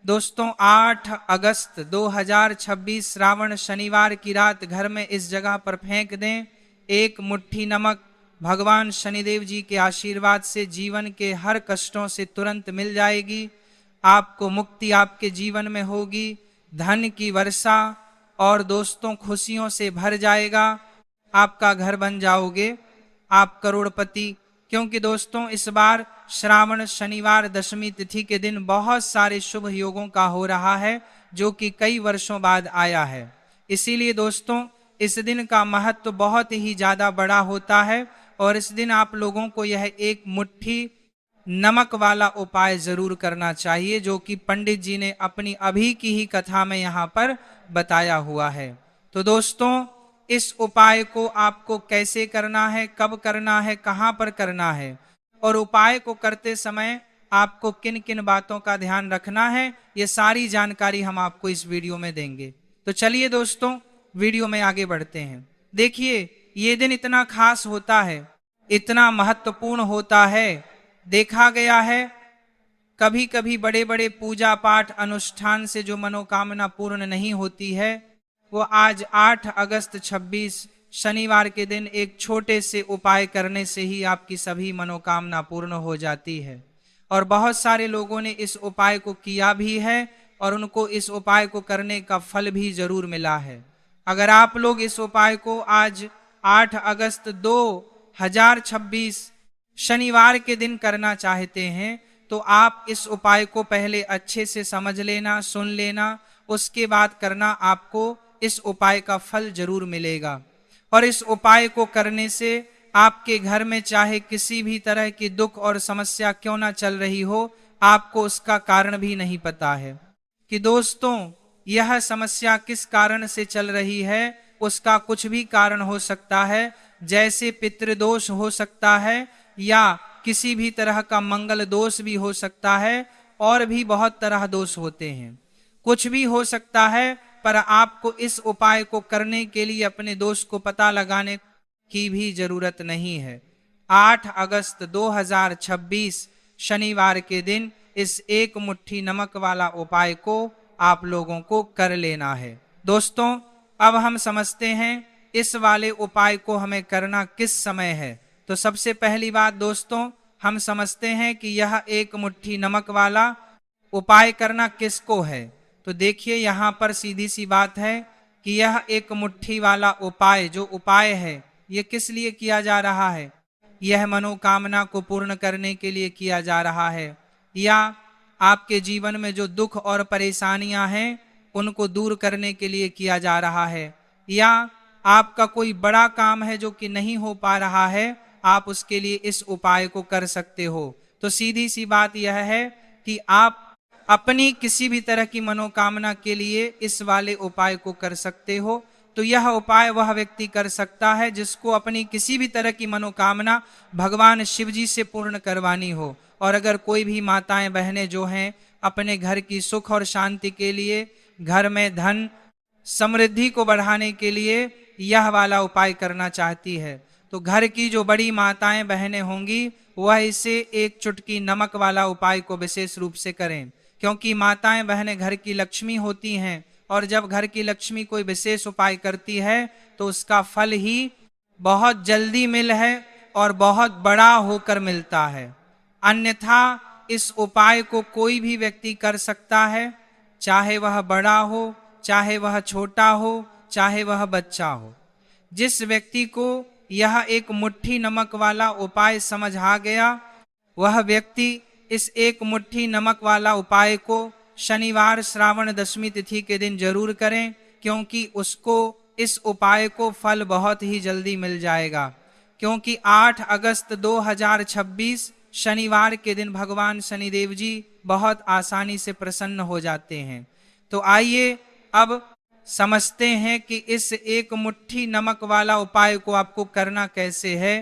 दोस्तों 8 अगस्त 2026 श्रावण शनिवार की रात घर में इस जगह पर फेंक दें। एक मुट्ठी नमक भगवान शनिदेव जी के आशीर्वाद से जीवन के हर कष्टों से तुरंत मिल जाएगी। आपको मुक्ति आपके जीवन में होगी, धन की वर्षा और दोस्तों खुशियों से भर जाएगा। आपका घर बन जाओगे, आप करोड़पति। क्योंकि दोस्तों इस बार श्रावण शनिवार दशमी तिथि के दिन बहुत सारे शुभ योगों का हो रहा है, जो कि कई वर्षों बाद आया है। इसीलिए दोस्तों इस दिन का महत्व बहुत ही ज्यादा बड़ा होता है और इस दिन आप लोगों को यह एक मुट्ठी नमक वाला उपाय जरूर करना चाहिए, जो कि पंडित जी ने अपनी अभी की ही कथा में यहाँ पर बताया हुआ है। तो दोस्तों इस उपाय को आपको कैसे करना है, कब करना है, कहाँ पर करना है और उपाय को करते समय आपको किन किन बातों का ध्यान रखना है, ये सारी जानकारी हम आपको इस वीडियो में देंगे। तो चलिए दोस्तों वीडियो में आगे बढ़ते हैं। देखिए ये दिन इतना खास होता है, इतना महत्वपूर्ण होता है। देखा गया है कभी कभी बड़े बड़े पूजा पाठ अनुष्ठान से जो मनोकामना पूर्ण नहीं होती है, वो आज 8 अगस्त 26 शनिवार के दिन एक छोटे से उपाय करने से ही आपकी सभी मनोकामना पूर्ण हो जाती है। और बहुत सारे लोगों ने इस उपाय को किया भी है और उनको इस उपाय को करने का फल भी जरूर मिला है। अगर आप लोग इस उपाय को आज 8 अगस्त 2026 शनिवार के दिन करना चाहते हैं, तो आप इस उपाय को पहले अच्छे से समझ लेना, सुन लेना, उसके बाद करना। आपको इस उपाय का फल जरूर मिलेगा। और इस उपाय को करने से आपके घर में चाहे किसी भी तरह की दुख और समस्या क्यों ना चल रही हो, आपको उसका कारण भी नहीं पता है कि दोस्तों यह समस्या किस कारण से चल रही है। उसका कुछ भी कारण हो सकता है, जैसे पितृदोष हो सकता है या किसी भी तरह का मंगल दोष भी हो सकता है, और भी बहुत तरह दोष होते हैं। कुछ भी हो सकता है, पर आपको इस उपाय को करने के लिए अपने दोष को पता लगाने की भी जरूरत नहीं है। 8 अगस्त 2026 शनिवार के दिन इस एक मुट्ठी नमक वाला उपाय को आप लोगों को कर लेना है। दोस्तों अब हम समझते हैं इस वाले उपाय को हमें करना किस समय है। तो सबसे पहली बात दोस्तों हम समझते हैं कि यह एक मुट्ठी नमक वाला उपाय करना किसको है। तो देखिए यहाँ पर सीधी सी बात है कि यह एक मुट्ठी वाला उपाय जो उपाय है ये किस लिए किया जा रहा है। यह मनोकामना को पूर्ण करने के लिए किया जा रहा है, या आपके जीवन में जो दुख और परेशानियां हैं उनको दूर करने के लिए किया जा रहा है, या आपका कोई बड़ा काम है जो कि नहीं हो पा रहा है, आप उसके लिए इस उपाय को कर सकते हो। तो सीधी सी बात यह है कि आप अपनी किसी भी तरह की मनोकामना के लिए इस वाले उपाय को कर सकते हो। तो यह उपाय वह व्यक्ति कर सकता है जिसको अपनी किसी भी तरह की मनोकामना भगवान शिव जी से पूर्ण करवानी हो। और अगर कोई भी माताएं बहनें जो हैं अपने घर की सुख और शांति के लिए, घर में धन समृद्धि को बढ़ाने के लिए यह वाला उपाय करना चाहती है, तो घर की जो बड़ी माताएं बहनें होंगी वह इसे एक चुटकी नमक वाला उपाय को विशेष रूप से करें। क्योंकि माताएं बहनें घर की लक्ष्मी होती हैं, और जब घर की लक्ष्मी कोई विशेष उपाय करती है तो उसका फल ही बहुत जल्दी मिल है और बहुत बड़ा होकर मिलता है। अन्यथा इस उपाय को कोई भी व्यक्ति कर सकता है, चाहे वह बड़ा हो, चाहे वह छोटा हो, चाहे वह बच्चा हो। जिस व्यक्ति को यह एक मुट्ठी नमक वाला उपाय समझ आ गया, वह व्यक्ति इस एक मुट्ठी नमक वाला उपाय को शनिवार श्रावण दशमी तिथि के दिन जरूर करें, क्योंकि उसको इस उपाय को फल बहुत ही जल्दी मिल जाएगा। क्योंकि 8 अगस्त 2026 शनिवार के दिन भगवान शनिदेव जी बहुत आसानी से प्रसन्न हो जाते हैं। तो आइए अब समझते हैं कि इस एक मुट्ठी नमक वाला उपाय को आपको करना कैसे है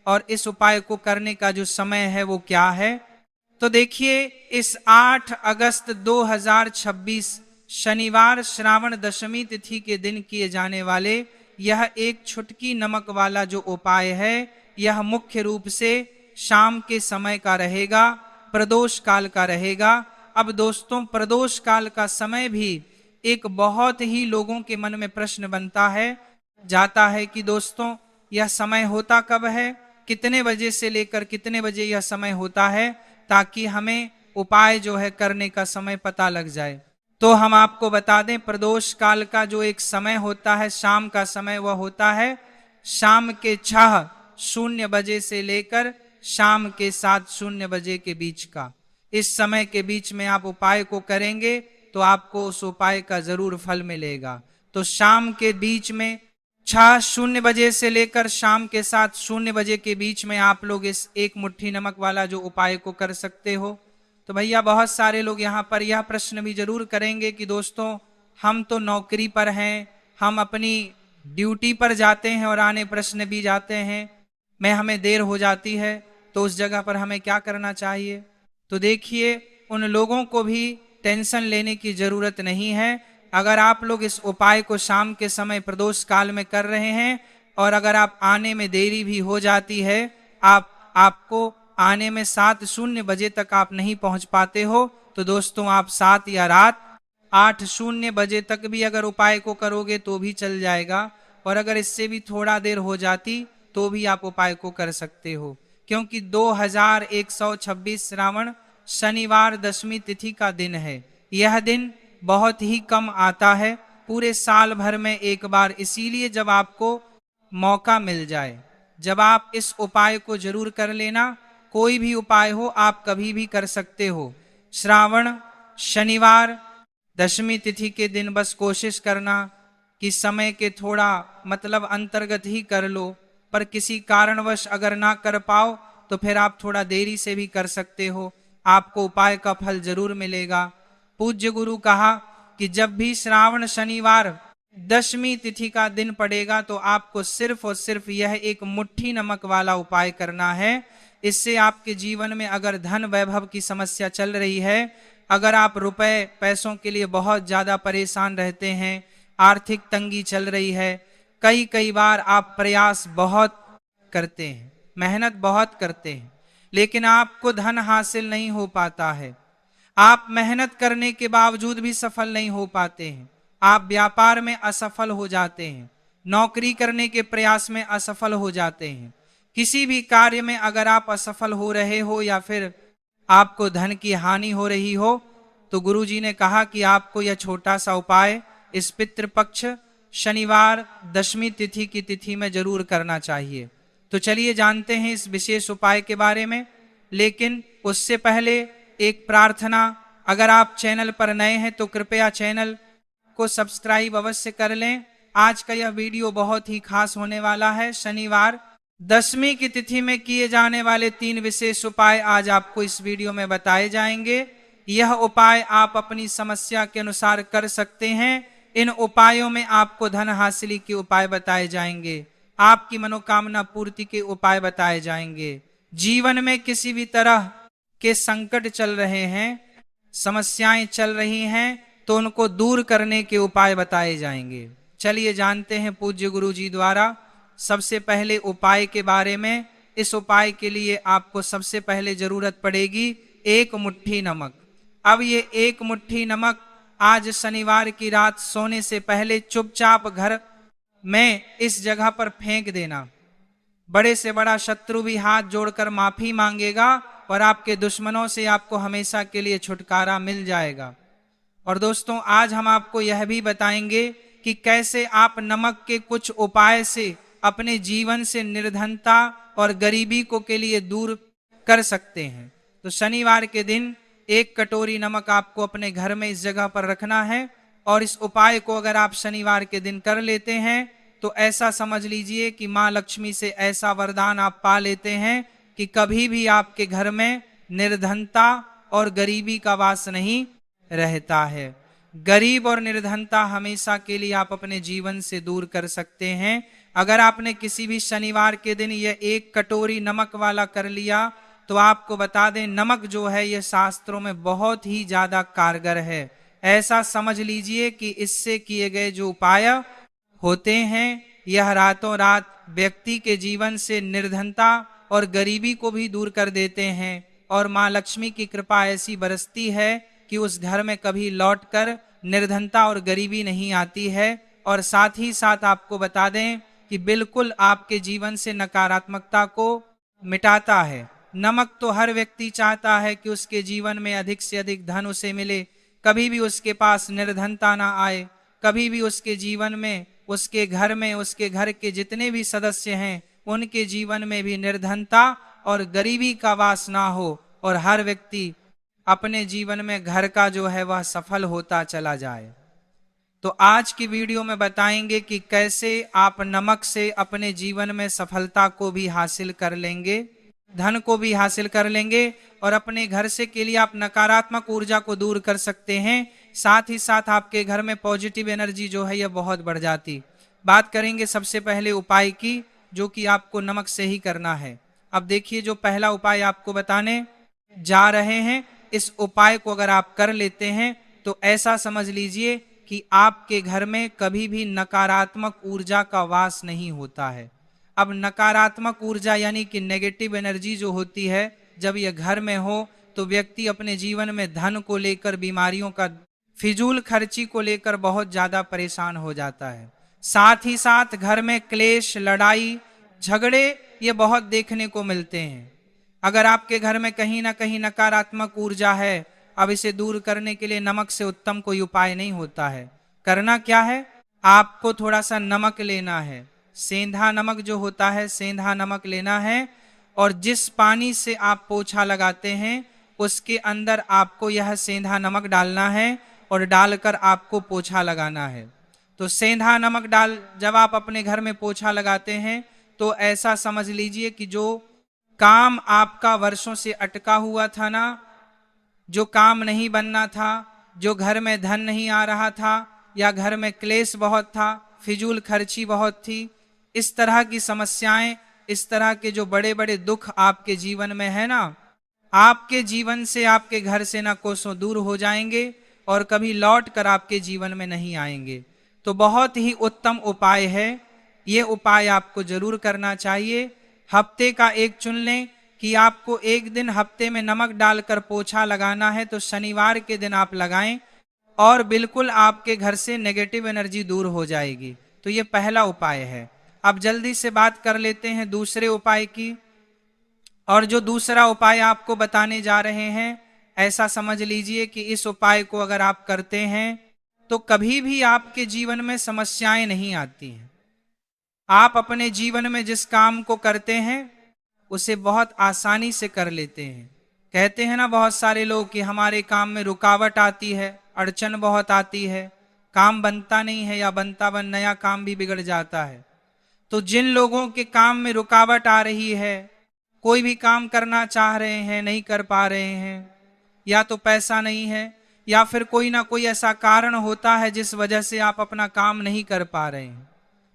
और इस उपाय को करने का जो समय है वो क्या है। तो देखिए इस 8 अगस्त 2026 शनिवार श्रावण दशमी तिथि के दिन किए जाने वाले यह एक छुटकी नमक वाला जो उपाय है, यह मुख्य रूप से शाम के समय का रहेगा, प्रदोष काल का रहेगा। अब दोस्तों, प्रदोष काल का समय भी एक बहुत ही लोगों के मन में प्रश्न बनता है जाता है कि दोस्तों, यह समय होता कब है, कितने बजे से लेकर कितने बजे यह समय होता है, ताकि हमें उपाय जो है करने का समय पता लग जाए। तो हम आपको बता दें, प्रदोष काल का जो एक समय होता है, शाम का समय, वह होता है शाम के 6:00 बजे से लेकर शाम के 7:00 बजे के बीच का। इस समय के बीच में आप उपाय को करेंगे तो आपको उस उपाय का जरूर फल मिलेगा। तो शाम के बीच में 6:00 बजे से लेकर शाम के 7:00 बजे के बीच में आप लोग इस एक मुट्ठी नमक वाला जो उपाय को कर सकते हो। तो भैया, बहुत सारे लोग यहाँ पर यह प्रश्न भी जरूर करेंगे कि दोस्तों, हम तो नौकरी पर हैं, हम अपनी ड्यूटी पर जाते हैं और आने प्रश्न भी जाते हैं, हमें देर हो जाती है, तो उस जगह पर हमें क्या करना चाहिए। तो देखिए, उन लोगों को भी टेंशन लेने की जरूरत नहीं है। अगर आप लोग इस उपाय को शाम के समय प्रदोष काल में कर रहे हैं और अगर आप आने में देरी भी हो जाती है, आपको आने में 7:00 बजे तक आप नहीं पहुंच पाते हो, तो दोस्तों आप 7 या रात 8:00 बजे तक भी अगर उपाय को करोगे तो भी चल जाएगा। और अगर इससे भी थोड़ा देर हो जाती तो भी आप उपाय को कर सकते हो, क्योंकि 2126 श्रावण शनिवार दशमी तिथि का दिन है। यह दिन बहुत ही कम आता है, पूरे साल भर में एक बार। इसीलिए जब आपको मौका मिल जाए, जब आप इस उपाय को जरूर कर लेना। कोई भी उपाय हो, आप कभी भी कर सकते हो। श्रावण शनिवार दशमी तिथि के दिन बस कोशिश करना कि समय के थोड़ा मतलब अंतर्गत ही कर लो, पर किसी कारणवश अगर ना कर पाओ तो फिर आप थोड़ा देरी से भी कर सकते हो, आपको उपाय का फल जरूर मिलेगा। पूज्य गुरु कहा कि जब भी श्रावण शनिवार दशमी तिथि का दिन पड़ेगा तो आपको सिर्फ और सिर्फ यह एक मुट्ठी नमक वाला उपाय करना है। इससे आपके जीवन में अगर धन वैभव की समस्या चल रही है, अगर आप रुपए पैसों के लिए बहुत ज्यादा परेशान रहते हैं, आर्थिक तंगी चल रही है, कई बार आप प्रयास बहुत करते हैं, मेहनत बहुत करते हैं, लेकिन आपको धन हासिल नहीं हो पाता है, आप मेहनत करने के बावजूद भी सफल नहीं हो पाते हैं, आप व्यापार में असफल हो जाते हैं, नौकरी करने के प्रयास में असफल हो जाते हैं, किसी भी कार्य में अगर आप असफल हो रहे हो या फिर आपको धन की हानि हो रही हो, तो गुरुजी ने कहा कि आपको यह छोटा सा उपाय इस पितृपक्ष शनिवार दशमी तिथि की तिथि में जरूर करना चाहिए। तो चलिए जानते हैं इस विशेष उपाय के बारे में। लेकिन उससे पहले एक प्रार्थना, अगर आप चैनल पर नए हैं तो कृपया चैनल को सब्सक्राइब अवश्य कर लें। आज का यह वीडियो बहुत ही खास होने वाला है। शनिवार दशमी की तिथि में किए जाने वाले 3 विशेष उपाय आज आपको इस वीडियो में बताए जाएंगे। यह उपाय आप अपनी समस्या के अनुसार कर सकते हैं। इन उपायों में आपको धन हासिल के उपाय बताए जाएंगे, आपकी मनोकामना पूर्ति के उपाय बताए जाएंगे। जीवन में किसी भी तरह के संकट चल रहे हैं, समस्याएं चल रही हैं, तो उनको दूर करने के उपाय बताए जाएंगे। चलिए जानते हैं पूज्य गुरु जी द्वारा सबसे पहले उपाय के बारे में। इस उपाय के लिए आपको सबसे पहले जरूरत पड़ेगी 1 मुट्ठी नमक। अब ये 1 मुट्ठी नमक आज शनिवार की रात सोने से पहले चुपचाप घर में इस जगह पर फेंक देना। बड़े से बड़ा शत्रु भी हाथ जोड़कर माफी मांगेगा और आपके दुश्मनों से आपको हमेशा के लिए छुटकारा मिल जाएगा। और दोस्तों, आज हम आपको यह भी बताएंगे कि कैसे आप नमक के कुछ उपाय से अपने जीवन से निर्धनता और गरीबी को के लिए दूर कर सकते हैं। तो शनिवार के दिन 1 कटोरी नमक आपको अपने घर में इस जगह पर रखना है। और इस उपाय को अगर आप शनिवार के दिन कर लेते हैं तो ऐसा समझ लीजिए कि माँ लक्ष्मी से ऐसा वरदान आप पा लेते हैं कि कभी भी आपके घर में निर्धनता और गरीबी का वास नहीं रहता है। गरीब और निर्धनता हमेशा के लिए आप अपने जीवन से दूर कर सकते हैं। अगर आपने किसी भी शनिवार के दिन यह 1 कटोरी नमक वाला कर लिया तो आपको बता दें, नमक जो है यह शास्त्रों में बहुत ही ज्यादा कारगर है। ऐसा समझ लीजिए कि इससे किए गए जो उपाय होते हैं, यह रातों रात व्यक्ति के जीवन से निर्धनता और गरीबी को भी दूर कर देते हैं। और माँ लक्ष्मी की कृपा ऐसी बरसती है कि उस घर में कभी लौटकर निर्धनता और गरीबी नहीं आती है। और साथ ही साथ आपको बता दें कि बिल्कुल आपके जीवन से नकारात्मकता को मिटाता है। नमक तो हर व्यक्ति चाहता है कि उसके जीवन में अधिक से अधिक धन उसे मिले, कभी भी उसके पास निर्धनता ना आए, कभी भी उसके जीवन में, उसके घर में, उसके घर के जितने भी सदस्य हैं उनके जीवन में भी निर्धनता और गरीबी का वास ना हो, और हर व्यक्ति अपने जीवन में घर का जो है वह सफल होता चला जाए। तो आज की वीडियो में बताएंगे कि कैसे आप नमक से अपने जीवन में सफलता को भी हासिल कर लेंगे, धन को भी हासिल कर लेंगे, और अपने घर से के लिए आप नकारात्मक ऊर्जा को दूर कर सकते हैं। साथ ही साथ आपके घर में पॉजिटिव एनर्जी जो है यह बहुत बढ़ जाती। बात करेंगे सबसे पहले उपाय की, जो कि आपको नमक से ही करना है। अब देखिए, जो पहला उपाय आपको बताने जा रहे हैं, इस उपाय को अगर आप कर लेते हैं तो ऐसा समझ लीजिए कि आपके घर में कभी भी नकारात्मक ऊर्जा का वास नहीं होता है। अब नकारात्मक ऊर्जा यानी कि नेगेटिव एनर्जी जो होती है, जब यह घर में हो तो व्यक्ति अपने जीवन में धन को लेकर, बीमारियों का, फिजूल खर्ची को लेकर बहुत ज्यादा परेशान हो जाता है। साथ ही साथ घर में क्लेश, लड़ाई, झगड़े ये बहुत देखने को मिलते हैं। अगर आपके घर में कहीं ना कहीं नकारात्मक ऊर्जा है, अब इसे दूर करने के लिए नमक से उत्तम कोई उपाय नहीं होता है। करना क्या है, आपको थोड़ा सा नमक लेना है, सेंधा नमक जो होता है, सेंधा नमक लेना है, और जिस पानी से आप पोछा लगाते हैं उसके अंदर आपको यह सेंधा नमक डालना है और डालकर आपको पोछा लगाना है। तो सेंधा नमक डाल जब आप अपने घर में पोछा लगाते हैं तो ऐसा समझ लीजिए कि जो काम आपका वर्षों से अटका हुआ था ना, जो काम नहीं बनना था, जो घर में धन नहीं आ रहा था, या घर में क्लेश बहुत था, फिजूल खर्ची बहुत थी, इस तरह की समस्याएं, इस तरह के जो बड़े बड़े दुख आपके जीवन में है ना, आपके जीवन से, आपके घर से ना कोसों दूर हो जाएंगे और कभी लौट कर आपके जीवन में नहीं आएंगे। तो बहुत ही उत्तम उपाय है, ये उपाय आपको जरूर करना चाहिए। हफ्ते का एक चुन लें कि आपको एक दिन हफ्ते में नमक डालकर पोछा लगाना है, तो शनिवार के दिन आप लगाएं और बिल्कुल आपके घर से नेगेटिव एनर्जी दूर हो जाएगी। तो ये पहला उपाय है। अब जल्दी से बात कर लेते हैं दूसरे उपाय की। और जो दूसरा उपाय आपको बताने जा रहे हैं, ऐसा समझ लीजिए कि इस उपाय को अगर आप करते हैं तो कभी भी आपके जीवन में समस्याएं नहीं आती हैं। आप अपने जीवन में जिस काम को करते हैं उसे बहुत आसानी से कर लेते हैं। कहते हैं ना बहुत सारे लोग कि हमारे काम में रुकावट आती है, अड़चन बहुत आती है, काम बनता नहीं है, या बनता बन नया काम भी बिगड़ जाता है। तो जिन लोगों के काम में रुकावट आ रही है, कोई भी काम करना चाह रहे हैं, नहीं कर पा रहे हैं, या तो पैसा नहीं है, या फिर कोई ना कोई ऐसा कारण होता है जिस वजह से आप अपना काम नहीं कर पा रहे हैं,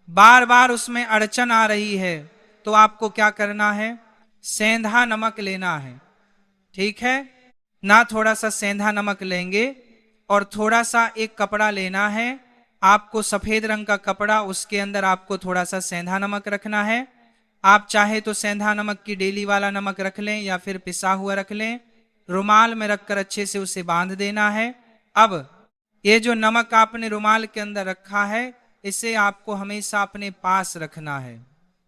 बार बार उसमें अड़चन आ रही है, तो आपको क्या करना है, सेंधा नमक लेना है। ठीक है ना, थोड़ा सा सेंधा नमक लेंगे और थोड़ा सा एक कपड़ा लेना है, आपको सफेद रंग का कपड़ा, उसके अंदर आपको थोड़ा सा सेंधा नमक रखना है। आप चाहे तो सेंधा नमक की डेली वाला नमक रख लें या फिर पिसा हुआ रख लें, रुमाल में रखकर अच्छे से उसे बांध देना है। अब ये जो नमक आपने रुमाल के अंदर रखा है, इसे आपको हमेशा अपने पास रखना है।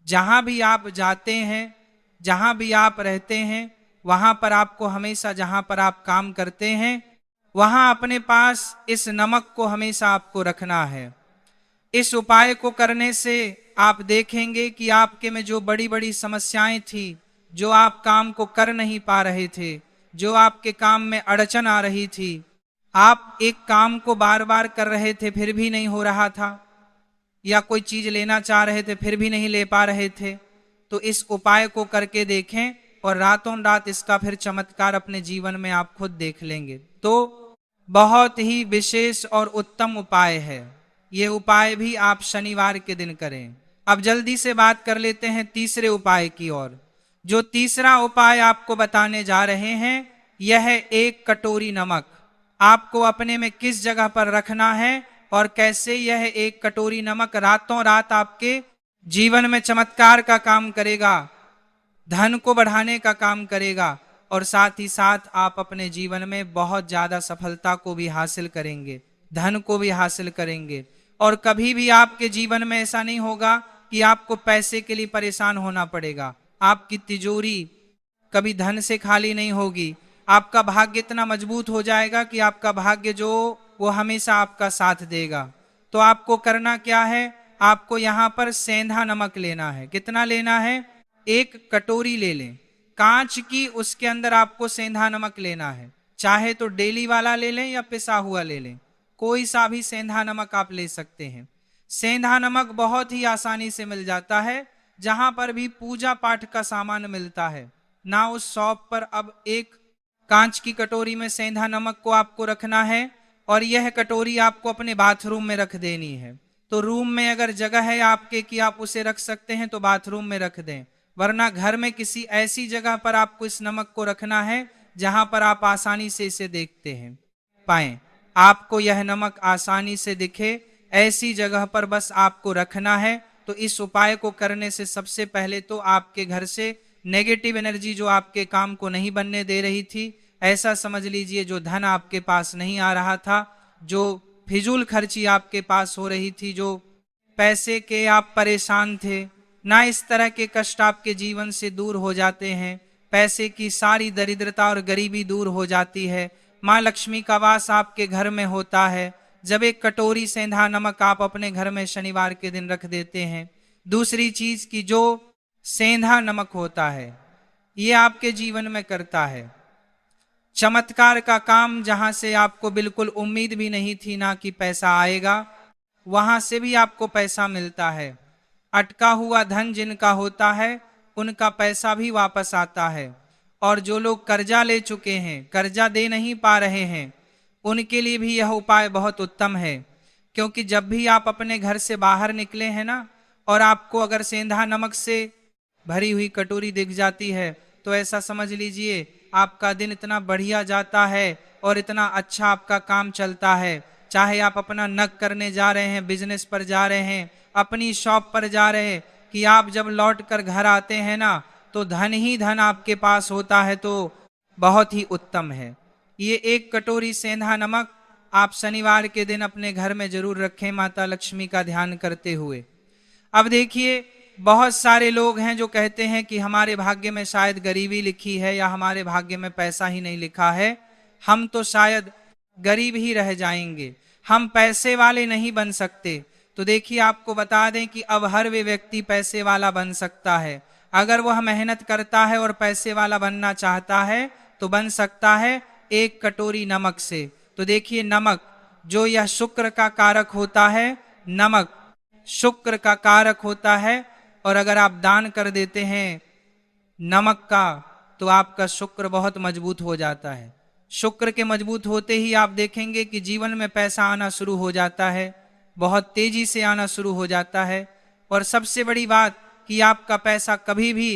जहां भी आप जाते हैं, जहां भी आप रहते हैं, वहां पर आपको हमेशा, जहां पर आप काम करते हैं, वहां अपने पास इस नमक को हमेशा आपको रखना है। इस उपाय को करने से आप देखेंगे कि आपके में जो बड़ी बड़ी समस्याएं थी, जो आप काम को कर नहीं पा रहे थे, जो आपके काम में अड़चन आ रही थी, आप एक काम को बार बार कर रहे थे फिर भी नहीं हो रहा था, या कोई चीज लेना चाह रहे थे फिर भी नहीं ले पा रहे थे, तो इस उपाय को करके देखें और रातों रात इसका फिर चमत्कार अपने जीवन में आप खुद देख लेंगे। तो बहुत ही विशेष और उत्तम उपाय है, ये उपाय भी आप शनिवार के दिन करें। अब जल्दी से बात कर लेते हैं तीसरे उपाय की ओर। जो तीसरा उपाय आपको बताने जा रहे हैं, यह है एक कटोरी नमक। आपको अपने में किस जगह पर रखना है और कैसे यह एक कटोरी नमक रातों रात आपके जीवन में चमत्कार का काम करेगा, धन को बढ़ाने का काम करेगा। और साथ ही साथ आप अपने जीवन में बहुत ज्यादा सफलता को भी हासिल करेंगे, धन को भी हासिल करेंगे। और कभी भी आपके जीवन में ऐसा नहीं होगा कि आपको पैसे के लिए परेशान होना पड़ेगा। आपकी तिजोरी कभी धन से खाली नहीं होगी। आपका भाग्य इतना मजबूत हो जाएगा कि आपका भाग्य जो वो हमेशा आपका साथ देगा। तो आपको करना क्या है, आपको यहाँ पर सेंधा नमक लेना है। कितना लेना है? 1 कटोरी ले लें कांच की, उसके अंदर आपको सेंधा नमक लेना है। चाहे तो डेली वाला ले लें या पिसा हुआ ले लें, कोई सा भी सेंधा नमक आप ले सकते हैं। सेंधा नमक बहुत ही आसानी से मिल जाता है, जहां पर भी पूजा पाठ का सामान मिलता है ना, उस शॉप पर। अब 1 कांच की कटोरी में सेंधा नमक को आपको रखना है और यह कटोरी आपको अपने बाथरूम में रख देनी है। तो रूम में अगर जगह है आपके कि आप उसे रख सकते हैं तो बाथरूम में रख दें, वरना घर में किसी ऐसी जगह पर आपको इस नमक को रखना है जहां पर आप आसानी से इसे देखते हैं पाएं। आपको यह नमक आसानी से दिखे ऐसी जगह पर बस आपको रखना है। तो इस उपाय को करने से सबसे पहले तो आपके घर से नेगेटिव एनर्जी जो आपके काम को नहीं बनने दे रही थी, ऐसा समझ लीजिए जो धन आपके पास नहीं आ रहा था, जो फिजूल खर्ची आपके पास हो रही थी, जो पैसे के आप परेशान थे ना, इस तरह के कष्ट आपके जीवन से दूर हो जाते हैं। पैसे की सारी दरिद्रता और गरीबी दूर हो जाती है। माँ लक्ष्मी का वास आपके घर में होता है जब 1 कटोरी सेंधा नमक आप अपने घर में शनिवार के दिन रख देते हैं। दूसरी चीज की जो सेंधा नमक होता है ये आपके जीवन में करता है चमत्कार का काम। जहां से आपको बिल्कुल उम्मीद भी नहीं थी ना कि पैसा आएगा, वहां से भी आपको पैसा मिलता है। अटका हुआ धन जिनका होता है उनका पैसा भी वापस आता है। और जो लोग कर्जा ले चुके हैं, कर्जा दे नहीं पा रहे हैं, उनके लिए भी यह उपाय बहुत उत्तम है। क्योंकि जब भी आप अपने घर से बाहर निकले हैं ना, और आपको अगर सेंधा नमक से भरी हुई कटोरी दिख जाती है, तो ऐसा समझ लीजिए आपका दिन इतना बढ़िया जाता है और इतना अच्छा आपका काम चलता है। चाहे आप अपना नग करने जा रहे हैं, बिजनेस पर जा रहे हैं, अपनी शॉप पर जा रहे हैं, कि आप जब लौट कर घर आते हैं ना तो धन ही धन आपके पास होता है, तो बहुत ही उत्तम है। ये 1 कटोरी सेंधा नमक आप शनिवार के दिन अपने घर में जरूर रखें, माता लक्ष्मी का ध्यान करते हुए। अब देखिए, बहुत सारे लोग हैं जो कहते हैं कि हमारे भाग्य में शायद गरीबी लिखी है या हमारे भाग्य में पैसा ही नहीं लिखा है, हम तो शायद गरीब ही रह जाएंगे, हम पैसे वाले नहीं बन सकते। तो देखिए, आपको बता दें कि अब हर वे व्यक्ति पैसे वाला बन सकता है। अगर वह मेहनत करता है और पैसे वाला बनना चाहता है तो बन सकता है 1 कटोरी नमक से। तो देखिए, नमक जो यह शुक्र का कारक होता है, नमक शुक्र का कारक होता है, और अगर आप दान कर देते हैं नमक का तो आपका शुक्र बहुत मजबूत हो जाता है। शुक्र के मजबूत होते ही आप देखेंगे कि जीवन में पैसा आना शुरू हो जाता है, बहुत तेजी से आना शुरू हो जाता है। और सबसे बड़ी बात कि आपका पैसा कभी भी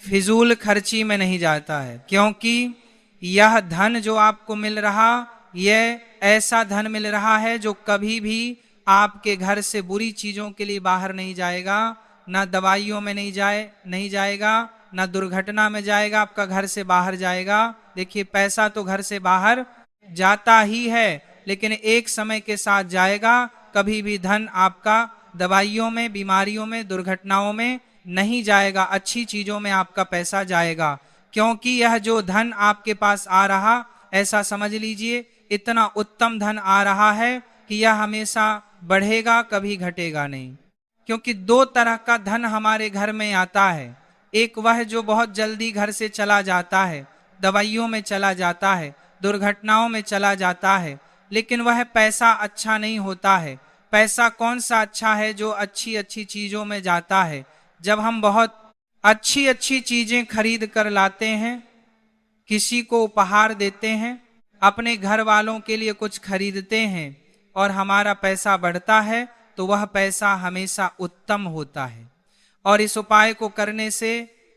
फिजूल खर्ची में नहीं जाता है, क्योंकि यह धन जो आपको मिल रहा, यह ऐसा धन मिल रहा है जो कभी भी आपके घर से बुरी चीजों के लिए बाहर नहीं जाएगा, ना दवाइयों में नहीं जाएगा, ना दुर्घटना में जाएगा, आपका घर से बाहर जाएगा। देखिए, पैसा तो घर से बाहर जाता ही है, लेकिन एक समय के साथ जाएगा। कभी भी धन आपका दवाइयों में, बीमारियों में, दुर्घटनाओं में नहीं जाएगा, अच्छी चीजों में आपका पैसा जाएगा। क्योंकि यह जो धन आपके पास आ रहा, ऐसा समझ लीजिए इतना उत्तम धन आ रहा है कि यह हमेशा बढ़ेगा, कभी घटेगा नहीं। क्योंकि 2 तरह का धन हमारे घर में आता है। एक वह जो बहुत जल्दी घर से चला जाता है, दवाइयों में चला जाता है, दुर्घटनाओं में चला जाता है, लेकिन वह पैसा अच्छा नहीं होता है। पैसा कौन सा अच्छा है? जो अच्छी अच्छी चीजों में जाता है। जब हम बहुत अच्छी अच्छी चीजें खरीद कर लाते हैं, किसी को उपहार देते हैं, अपने घर वालों के लिए कुछ खरीदते हैं और हमारा पैसा बढ़ता है, तो वह पैसा हमेशा उत्तम होता है। और इस उपाय को करने से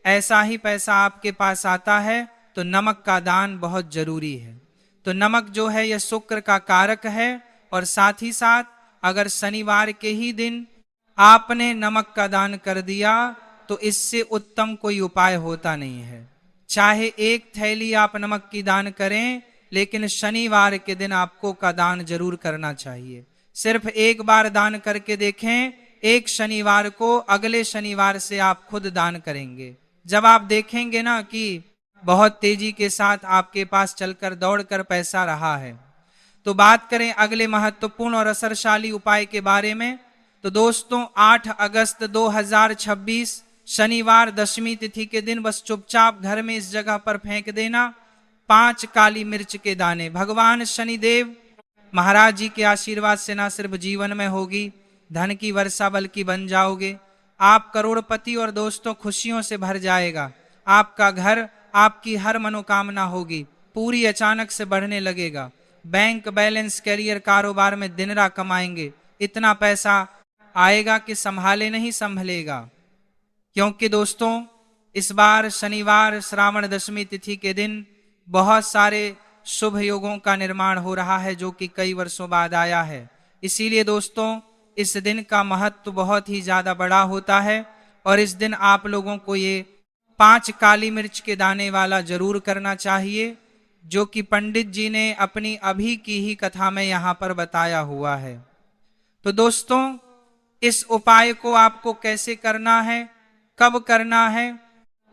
ऐसा ही पैसा आपके पास आता है। तो नमक का दान बहुत जरूरी है। तो नमक जो है यह शुक्र का कारक है, और साथ ही साथ अगर शनिवार के ही दिन आपने नमक का दान कर दिया तो इससे उत्तम कोई उपाय होता नहीं है। चाहे एक थैली आप नमक की दान करें, लेकिन शनिवार के दिन आपको का दान जरूर करना चाहिए। सिर्फ एक बार दान करके देखें, एक शनिवार को, अगले शनिवार से आप खुद दान करेंगे। जब आप देखेंगे ना कि बहुत तेजी के साथ आपके पास चलकर दौड़कर पैसा रहा है। तो बात करें अगले महत्वपूर्ण और असरशाली उपाय के बारे में, तो दोस्तों 8 अगस्त 2026 शनिवार दशमी तिथि के दिन बस चुपचाप घर में इस जगह पर फेंक देना 5 काली मिर्च के दाने। भगवान शनिदेव महाराज जी के आशीर्वाद से ना सिर्फ जीवन में होगी धन की वर्षा, बल्कि बन जाओगे आप करोड़पति, और दोस्तों खुशियों से भर जाएगा आपका घर। आपकी हर मनोकामना होगी पूरी, अचानक से बढ़ने लगेगा। बैंक बैलेंस, करियर, कारोबार में दिन रात कमाएंगे, इतना पैसा आएगा कि संभाले नहीं संभलेगा। क्योंकि दोस्तों इस बार शनिवार श्रावण दशमी तिथि के दिन बहुत सारे शुभ योगों का निर्माण हो रहा है, जो कि कई वर्षों बाद आया है। इसीलिए दोस्तों इस दिन का महत्व बहुत ही ज्यादा बड़ा होता है, और इस दिन आप लोगों को ये 5 काली मिर्च के दाने वाला जरूर करना चाहिए, जो कि पंडित जी ने अपनी अभी की ही कथा में यहां पर बताया हुआ है। तो दोस्तों इस उपाय को आपको कैसे करना है, कब करना है,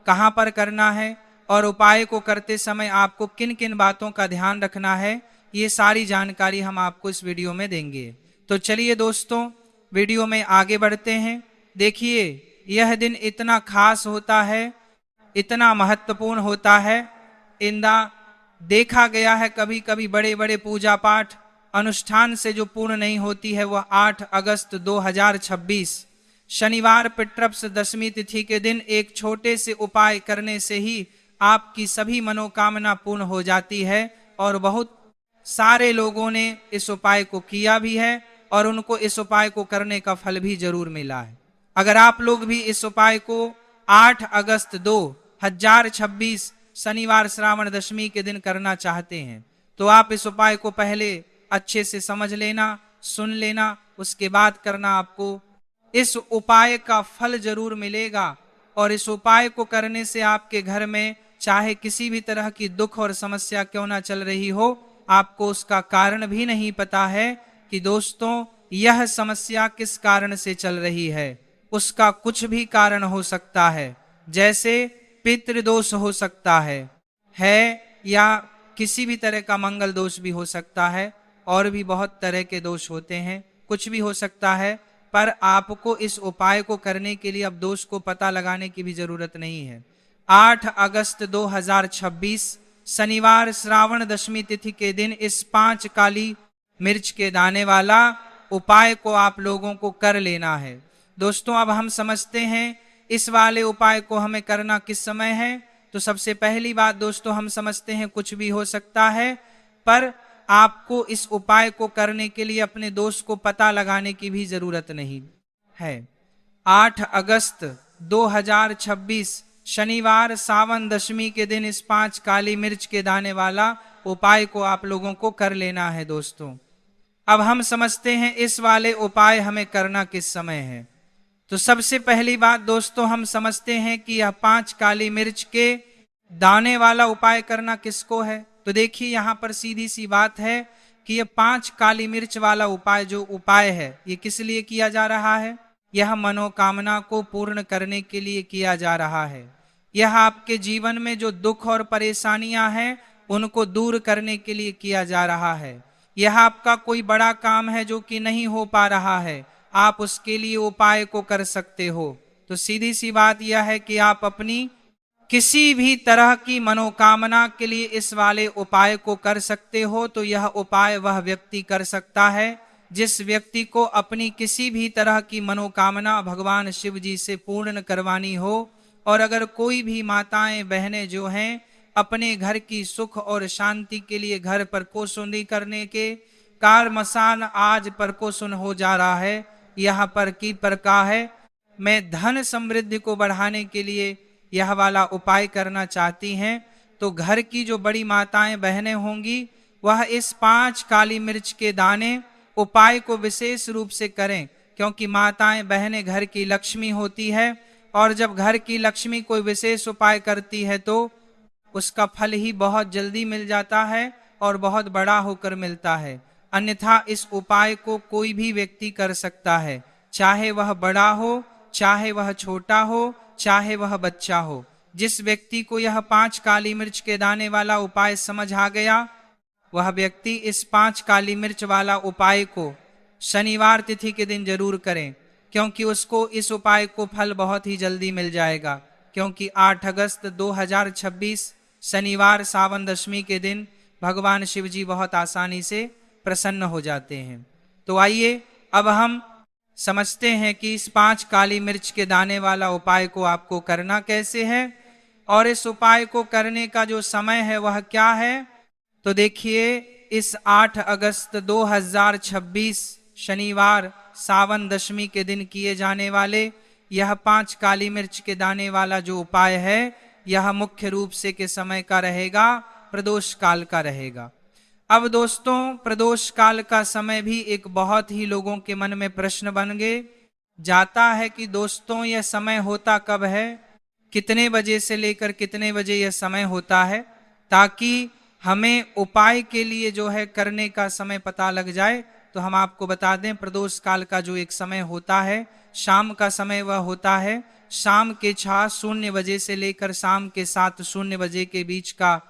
कहां पर करना है, और उपाय को करते समय आपको किन किन बातों का ध्यान रखना है, ये सारी जानकारी हम आपको इस वीडियो में देंगे। तो चलिए दोस्तों वीडियो में आगे बढ़ते हैं। देखिए यह दिन इतना खास होता है, इतना महत्वपूर्ण होता है। इंदा देखा गया है कभी कभी बड़े बड़े पूजा पाठ अनुष्ठान से जो पूर्ण नहीं होती है, वह 8 अगस्त 2026 शनिवार पितृपक्ष दशमी तिथि के दिन एक छोटे से उपाय करने से ही आपकी सभी मनोकामना पूर्ण हो जाती है। और बहुत सारे लोगों ने इस उपाय को किया भी है, और उनको इस उपाय को करने का फल भी जरूर मिला है। अगर आप लोग भी इस उपाय को 8 अगस्त 2026 शनिवार श्रावण दशमी के दिन करना चाहते हैं, तो आप इस उपाय को पहले अच्छे से समझ लेना, सुन लेना, उसके बाद करना। आपको इस उपाय का फल जरूर मिलेगा, और इस उपाय को करने से आपके घर में चाहे किसी भी तरह की दुख और समस्या क्यों ना चल रही हो, आपको उसका कारण भी नहीं पता है कि दोस्तों यह समस्या किस कारण से चल रही है। उसका कुछ भी कारण हो सकता है, जैसे पितृदोष हो सकता है, या किसी भी तरह का मंगल दोष भी हो सकता है, और भी बहुत तरह के दोष होते हैं, कुछ भी हो सकता है। पर आपको इस उपाय को करने के लिए अब दोष को पता लगाने की भी जरूरत नहीं है। 8 अगस्त 2026 शनिवार श्रावण दशमी तिथि के दिन इस 5 काली मिर्च के दाने वाला उपाय को आप लोगों को कर लेना है। दोस्तों अब हम समझते हैं इस वाले उपाय को हमें करना किस समय है। तो सबसे पहली बात दोस्तों हम समझते हैं कुछ भी हो सकता है, पर आपको इस उपाय को करने के लिए अपने दोष को पता लगाने की भी जरूरत नहीं है। 8 अगस्त 2026 शनिवार सावन दशमी के दिन इस 5 काली मिर्च के दाने वाला उपाय को आप लोगों को कर लेना है। दोस्तों अब हम समझते हैं इस वाले उपाय हमें करना किस समय है। तो सबसे पहली बात दोस्तों हम समझते हैं कि यह 5 काली मिर्च के दाने वाला उपाय करना किसको है। तो देखिए यहाँ पर सीधी सी बात है कि यह 5 काली मिर्च वाला उपाय जो उपाय है, ये किस लिए किया जा रहा है। यह मनोकामना को पूर्ण करने के लिए किया जा रहा है। यह आपके जीवन में जो दुख और परेशानियां हैं उनको दूर करने के लिए किया जा रहा है। यह आपका कोई बड़ा काम है जो कि नहीं हो पा रहा है, आप उसके लिए उपाय को कर सकते हो। तो सीधी सी बात यह है कि आप अपनी किसी भी तरह की मनोकामना के लिए इस वाले उपाय को कर सकते हो। तो यह उपाय वह व्यक्ति कर सकता है जिस व्यक्ति को अपनी किसी भी तरह की मनोकामना भगवान शिव जी से पूर्ण करवानी हो। और अगर कोई भी माताएं बहनें जो हैं अपने घर की सुख और शांति के लिए घर पर कोसुंडी करने के कार मसान आज पर कोसुन हो जा रहा है, यहाँ पर की प्रकार है, मैं धन समृद्धि को बढ़ाने के लिए यह वाला उपाय करना चाहती हैं, तो घर की जो बड़ी माताएं बहनें होंगी वह इस 5 काली मिर्च के दाने उपाय को विशेष रूप से करें, क्योंकि माताएं बहनें घर की लक्ष्मी होती है। और जब घर की लक्ष्मी कोई विशेष उपाय करती है तो उसका फल ही बहुत जल्दी मिल जाता है और बहुत बड़ा होकर मिलता है। अन्यथा इस उपाय को कोई भी व्यक्ति कर सकता है, चाहे वह बड़ा हो, चाहे वह छोटा हो, चाहे वह बच्चा हो। जिस व्यक्ति को यह 5 काली मिर्च के दाने वाला उपाय समझ आ गया, वह व्यक्ति इस 5 काली मिर्च वाला उपाय को शनिवार तिथि के दिन जरूर करें, क्योंकि उसको इस उपाय को फल बहुत ही जल्दी मिल जाएगा। क्योंकि 8 अगस्त 2026 शनिवार सावन दशमी के दिन भगवान शिव जी बहुत आसानी से प्रसन्न हो जाते हैं। तो आइए अब हम समझते हैं कि इस 5 काली मिर्च के दाने वाला उपाय को आपको करना कैसे है और इस उपाय को करने का जो समय है वह क्या है। तो देखिए, इस 8 अगस्त 2026 शनिवार सावन दशमी के दिन किए जाने वाले यह 5 काली मिर्च के दाने वाला जो उपाय है, यह मुख्य रूप से के समय का रहेगा, प्रदोष काल का रहेगा। अब दोस्तों, प्रदोष काल का समय भी एक बहुत ही लोगों के मन में प्रश्न बन गए जाता है कि दोस्तों यह समय होता कब है, कितने बजे से लेकर कितने बजे यह समय होता है, ताकि हमें उपाय के लिए जो है करने का समय पता लग जाए। तो हम आपको बता दें, प्रदोष काल का जो एक समय होता है, शाम का समय वह होता है शाम के 6:00 बजे से लेकर शाम के 7:00 बजे के बीच का।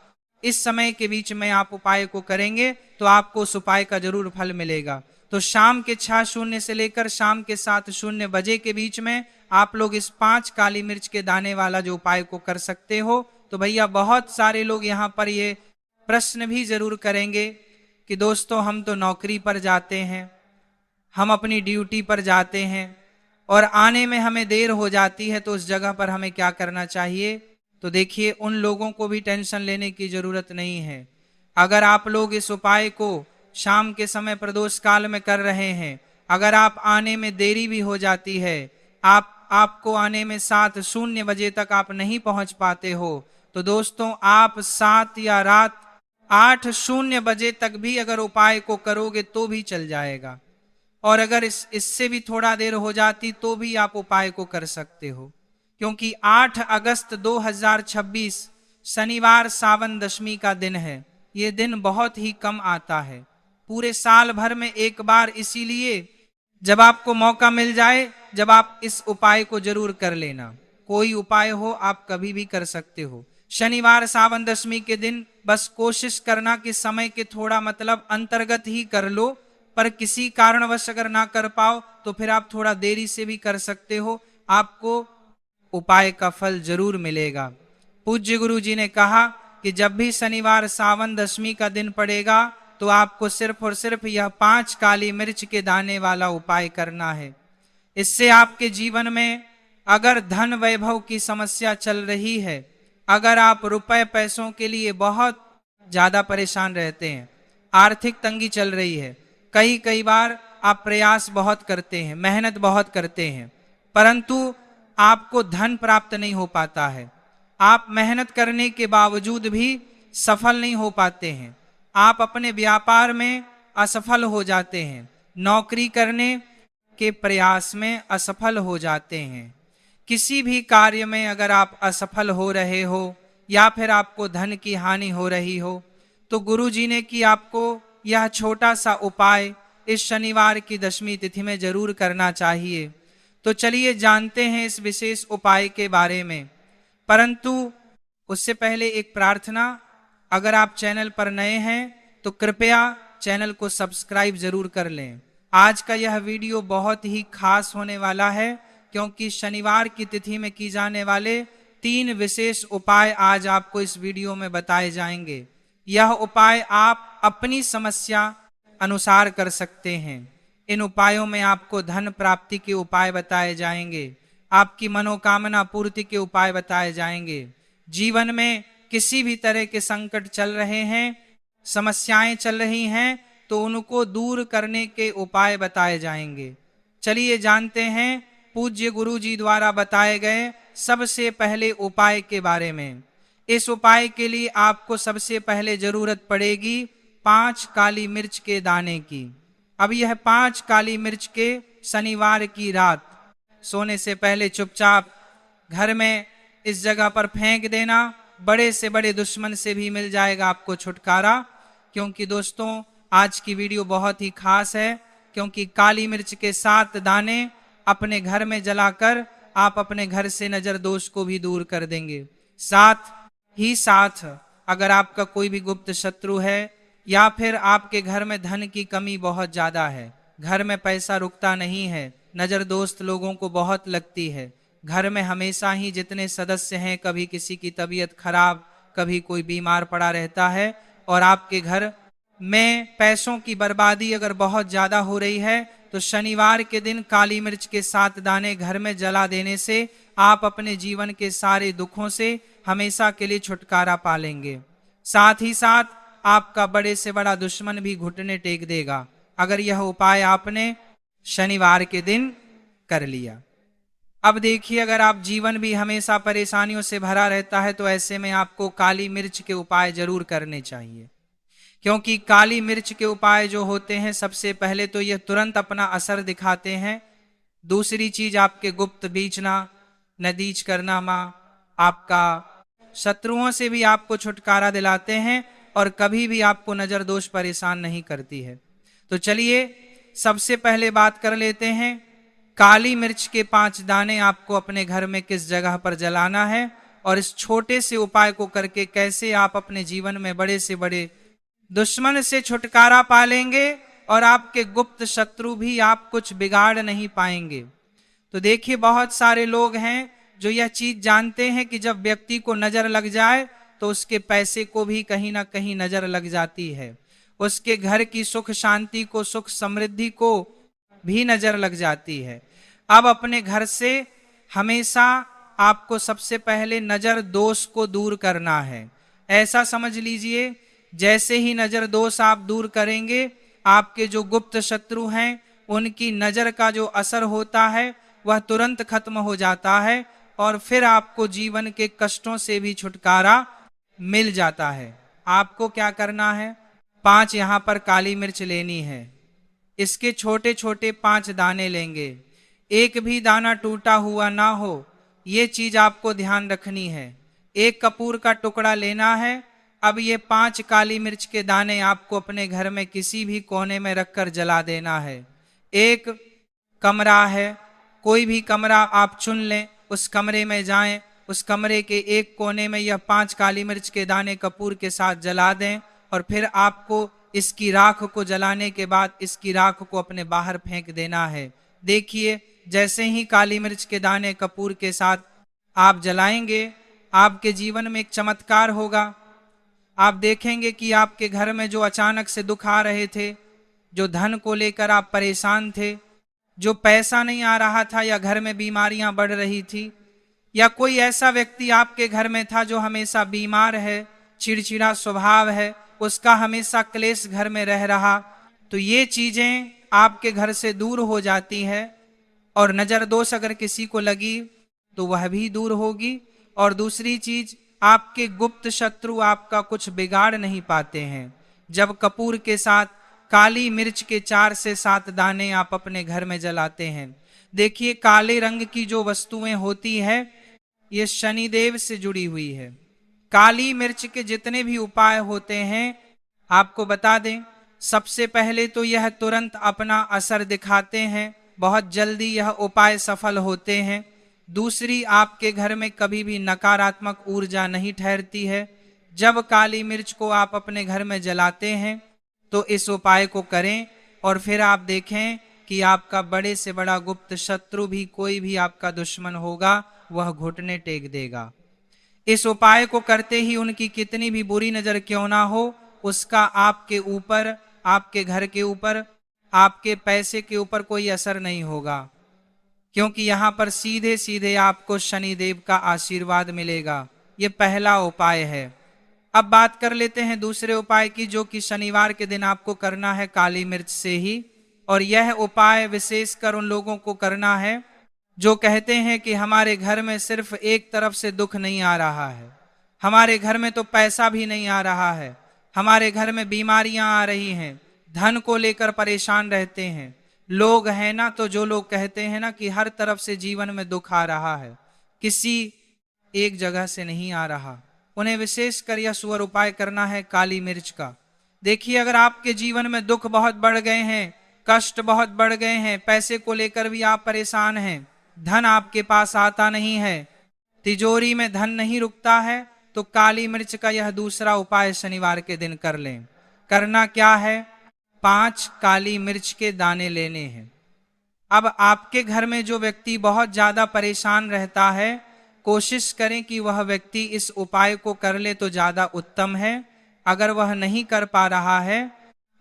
इस समय के बीच में आप उपाय को करेंगे तो आपको उस उपाय का जरूर फल मिलेगा। तो शाम के 6:00 से लेकर शाम के 7:00 बजे के बीच में आप लोग इस 5 काली मिर्च के दाने वाला जो उपाय को कर सकते हो। तो भैया बहुत सारे लोग यहाँ पर ये प्रश्न भी जरूर करेंगे कि दोस्तों हम तो नौकरी पर जाते हैं, हम अपनी ड्यूटी पर जाते हैं और आने में हमें देर हो जाती है, तो उस जगह पर हमें क्या करना चाहिए। तो देखिए, उन लोगों को भी टेंशन लेने की जरूरत नहीं है। अगर आप लोग इस उपाय को शाम के समय प्रदोष काल में कर रहे हैं, अगर आप आने में देरी भी हो जाती है, आपको आने में 7:00 बजे तक आप नहीं पहुंच पाते हो, तो दोस्तों आप 7 या रात 8:00 बजे तक भी अगर उपाय को करोगे तो भी चल जाएगा। और अगर इससे भी थोड़ा देर हो जाती तो भी आप उपाय को कर सकते हो, क्योंकि 8 अगस्त 2026 शनिवार सावन दशमी का दिन है। ये दिन बहुत ही कम आता है, पूरे साल भर में एक बार। इसीलिए जब आपको मौका मिल जाए, जब आप इस उपाय को जरूर कर लेना। कोई उपाय हो आप कभी भी कर सकते हो। शनिवार सावन दशमी के दिन बस कोशिश करना कि समय के थोड़ा मतलब अंतर्गत ही कर लो, पर किसी कारणवश अगर ना कर पाओ तो फिर आप थोड़ा देरी से भी कर सकते हो, आपको उपाय का फल जरूर मिलेगा। पूज्य गुरु जी ने कहा कि जब भी शनिवार सावन दशमी का दिन पड़ेगा तो आपको सिर्फ और सिर्फ यह 5 काली मिर्च के दाने वाला उपाय करना है। इससे आपके जीवन में अगर धन वैभव की समस्या चल रही है, अगर आप रुपए पैसों के लिए बहुत ज्यादा परेशान रहते हैं, आर्थिक तंगी चल रही है, कई बार आप प्रयास बहुत करते हैं, मेहनत बहुत करते हैं, परंतु आपको धन प्राप्त नहीं हो पाता है, आप मेहनत करने के बावजूद भी सफल नहीं हो पाते हैं, आप अपने व्यापार में असफल हो जाते हैं, नौकरी करने के प्रयास में असफल हो जाते हैं, किसी भी कार्य में अगर आप असफल हो रहे हो या फिर आपको धन की हानि हो रही हो, तो गुरु जी ने कि आपको यह छोटा सा उपाय इस शनिवार की दशमी तिथि में जरूर करना चाहिए। तो चलिए जानते हैं इस विशेष उपाय के बारे में। परंतु उससे पहले एक प्रार्थना, अगर आप चैनल पर नए हैं तो कृपया चैनल को सब्सक्राइब जरूर कर लें। आज का यह वीडियो बहुत ही खास होने वाला है, क्योंकि शनिवार की तिथि में की जाने वाले 3 विशेष उपाय आज आपको इस वीडियो में बताए जाएंगे। यह उपाय आप अपनी समस्या अनुसार कर सकते हैं। इन उपायों में आपको धन प्राप्ति के उपाय बताए जाएंगे, आपकी मनोकामना पूर्ति के उपाय बताए जाएंगे। जीवन में किसी भी तरह के संकट चल रहे हैं, समस्याएं चल रही हैं, तो उनको दूर करने के उपाय बताए जाएंगे। चलिए जानते हैं पूज्य गुरु जी द्वारा बताए गए सबसे पहले उपाय के बारे में। इस उपाय के लिए आपको सबसे पहले जरूरत पड़ेगी 5 काली मिर्च के दाने की। अब यह 5 काली मिर्च के शनिवार की रात सोने से पहले चुपचाप घर में इस जगह पर फेंक देना बड़े से बड़े दुश्मन से भी मिल जाएगा आपको छुटकारा। क्योंकि दोस्तों आज की वीडियो बहुत ही खास है, क्योंकि काली मिर्च के 7 दाने अपने घर में जलाकर आप अपने घर से नजर दोष को भी दूर कर देंगे। साथ ही साथ अगर आपका कोई भी गुप्त शत्रु है या फिर आपके घर में धन की कमी बहुत ज्यादा है, घर में पैसा रुकता नहीं है, नजर दोस्त लोगों को बहुत लगती है, घर में हमेशा ही जितने सदस्य हैं कभी किसी की तबीयत खराब, कभी कोई बीमार पड़ा रहता है, और आपके घर में पैसों की बर्बादी अगर बहुत ज्यादा हो रही है, तो शनिवार के दिन काली मिर्च के 7 दाने घर में जला देने से आप अपने जीवन के सारे दुखों से हमेशा के लिए छुटकारा पा लेंगे। साथ ही साथ आपका बड़े से बड़ा दुश्मन भी घुटने टेक देगा, अगर यह उपाय आपने शनिवार के दिन कर लिया। अब देखिए, अगर आप जीवन भी हमेशा परेशानियों से भरा रहता है, तो ऐसे में आपको काली मिर्च के उपाय जरूर करने चाहिए। क्योंकि काली मिर्च के उपाय जो होते हैं, सबसे पहले तो यह तुरंत अपना असर दिखाते हैं। दूसरी चीज, आपके गुप्त बीजना नदीच करना माँ आपका शत्रुओं से भी आपको छुटकारा दिलाते हैं, और कभी भी आपको नजर दोष परेशान नहीं करती है। तो चलिए सबसे पहले बात कर लेते हैं, काली मिर्च के 5 दाने आपको अपने घर में किस जगह पर जलाना है, और इस छोटे से उपाय को करके कैसे आप अपने जीवन में बड़े से बड़े दुश्मन से छुटकारा पा लेंगे, और आपके गुप्त शत्रु भी आप कुछ बिगाड़ नहीं पाएंगे। तो देखिए, बहुत सारे लोग हैं जो यह चीज जानते हैं कि जब व्यक्ति को नजर लग जाए तो उसके पैसे को भी कहीं ना कहीं नजर लग जाती है, उसके घर की सुख शांति को, सुख समृद्धि को भी नजर लग जाती है। अब अपने घर से हमेशा आपको सबसे पहले नजर दोष को दूर करना है। ऐसा समझ लीजिए, जैसे ही नजर दोष आप दूर करेंगे, आपके जो गुप्त शत्रु हैं उनकी नजर का जो असर होता है वह तुरंत खत्म हो जाता है, और फिर आपको जीवन के कष्टों से भी छुटकारा मिल जाता है। आपको क्या करना है, 5 यहाँ पर काली मिर्च लेनी है, इसके छोटे छोटे 5 दाने लेंगे, एक भी दाना टूटा हुआ ना हो, ये चीज आपको ध्यान रखनी है। एक कपूर का टुकड़ा लेना है। अब ये 5 काली मिर्च के दाने आपको अपने घर में किसी भी कोने में रखकर जला देना है। एक कमरा है, कोई भी कमरा आप चुन लें, उस कमरे में जाएं, उस कमरे के एक कोने में यह 5 काली मिर्च के दाने कपूर के साथ जला दें, और फिर आपको इसकी राख को जलाने के बाद इसकी राख को अपने बाहर फेंक देना है। देखिए, जैसे ही काली मिर्च के दाने कपूर के साथ आप जलाएंगे, आपके जीवन में एक चमत्कार होगा। आप देखेंगे कि आपके घर में जो अचानक से दुख आ रहे थे, जो धन को लेकर आप परेशान थे, जो पैसा नहीं आ रहा था, या घर में बीमारियां बढ़ रही थी, या कोई ऐसा व्यक्ति आपके घर में था जो हमेशा बीमार है, चिड़चिड़ा स्वभाव है, उसका हमेशा क्लेश घर में रह रहा, तो ये चीजें आपके घर से दूर हो जाती है। और नजर दोष अगर किसी को लगी तो वह भी दूर होगी। और दूसरी चीज, आपके गुप्त शत्रु आपका कुछ बिगाड़ नहीं पाते हैं। जब कपूर के साथ काली मिर्च के 4 से 7 दाने आप अपने घर में जलाते हैं, देखिए काले रंग की जो वस्तुएं होती है ये शनिदेव से जुड़ी हुई है। काली मिर्च के जितने भी उपाय होते हैं आपको बता दें, सबसे पहले तो यह तुरंत अपना असर दिखाते हैं, बहुत जल्दी यह उपाय सफल होते हैं। दूसरी, आपके घर में कभी भी नकारात्मक ऊर्जा नहीं ठहरती है। जब काली मिर्च को आप अपने घर में जलाते हैं तो इस उपाय को करें, और फिर आप देखें कि आपका बड़े से बड़ा गुप्त शत्रु भी, कोई भी आपका दुश्मन होगा, वह घुटने टेक देगा। इस उपाय को करते ही उनकी कितनी भी बुरी नजर क्यों ना हो, उसका आपके ऊपर, आपके घर के ऊपर, आपके पैसे के ऊपर कोई असर नहीं होगा, क्योंकि यहां पर सीधे सीधे आपको शनिदेव का आशीर्वाद मिलेगा। यह पहला उपाय है। अब बात कर लेते हैं दूसरे उपाय की, जो कि शनिवार के दिन आपको करना है काली मिर्च से ही। और यह उपाय विशेषकर उन लोगों को करना है जो कहते हैं कि हमारे घर में सिर्फ एक तरफ से दुख नहीं आ रहा है, हमारे घर में तो पैसा भी नहीं आ रहा है, हमारे घर में बीमारियां आ रही हैं, धन को लेकर परेशान रहते हैं। लोग हैं ना, तो जो लोग कहते हैं ना कि हर तरफ से जीवन में दुख आ रहा है, किसी एक जगह से नहीं आ रहा, उन्हें विशेषकर यह सुअर उपाय करना है काली मिर्च का। देखिए, अगर आपके जीवन में दुख बहुत बढ़ गए हैं, कष्ट बहुत बढ़ गए हैं, पैसे को लेकर भी आप परेशान हैं, धन आपके पास आता नहीं है, तिजोरी में धन नहीं रुकता है, तो काली मिर्च का यह दूसरा उपाय शनिवार के दिन कर लें। करना क्या है? 5 काली मिर्च के दाने लेने हैं। अब आपके घर में जो व्यक्ति बहुत ज्यादा परेशान रहता है, कोशिश करें कि वह व्यक्ति इस उपाय को कर ले तो ज्यादा उत्तम है। अगर वह नहीं कर पा रहा है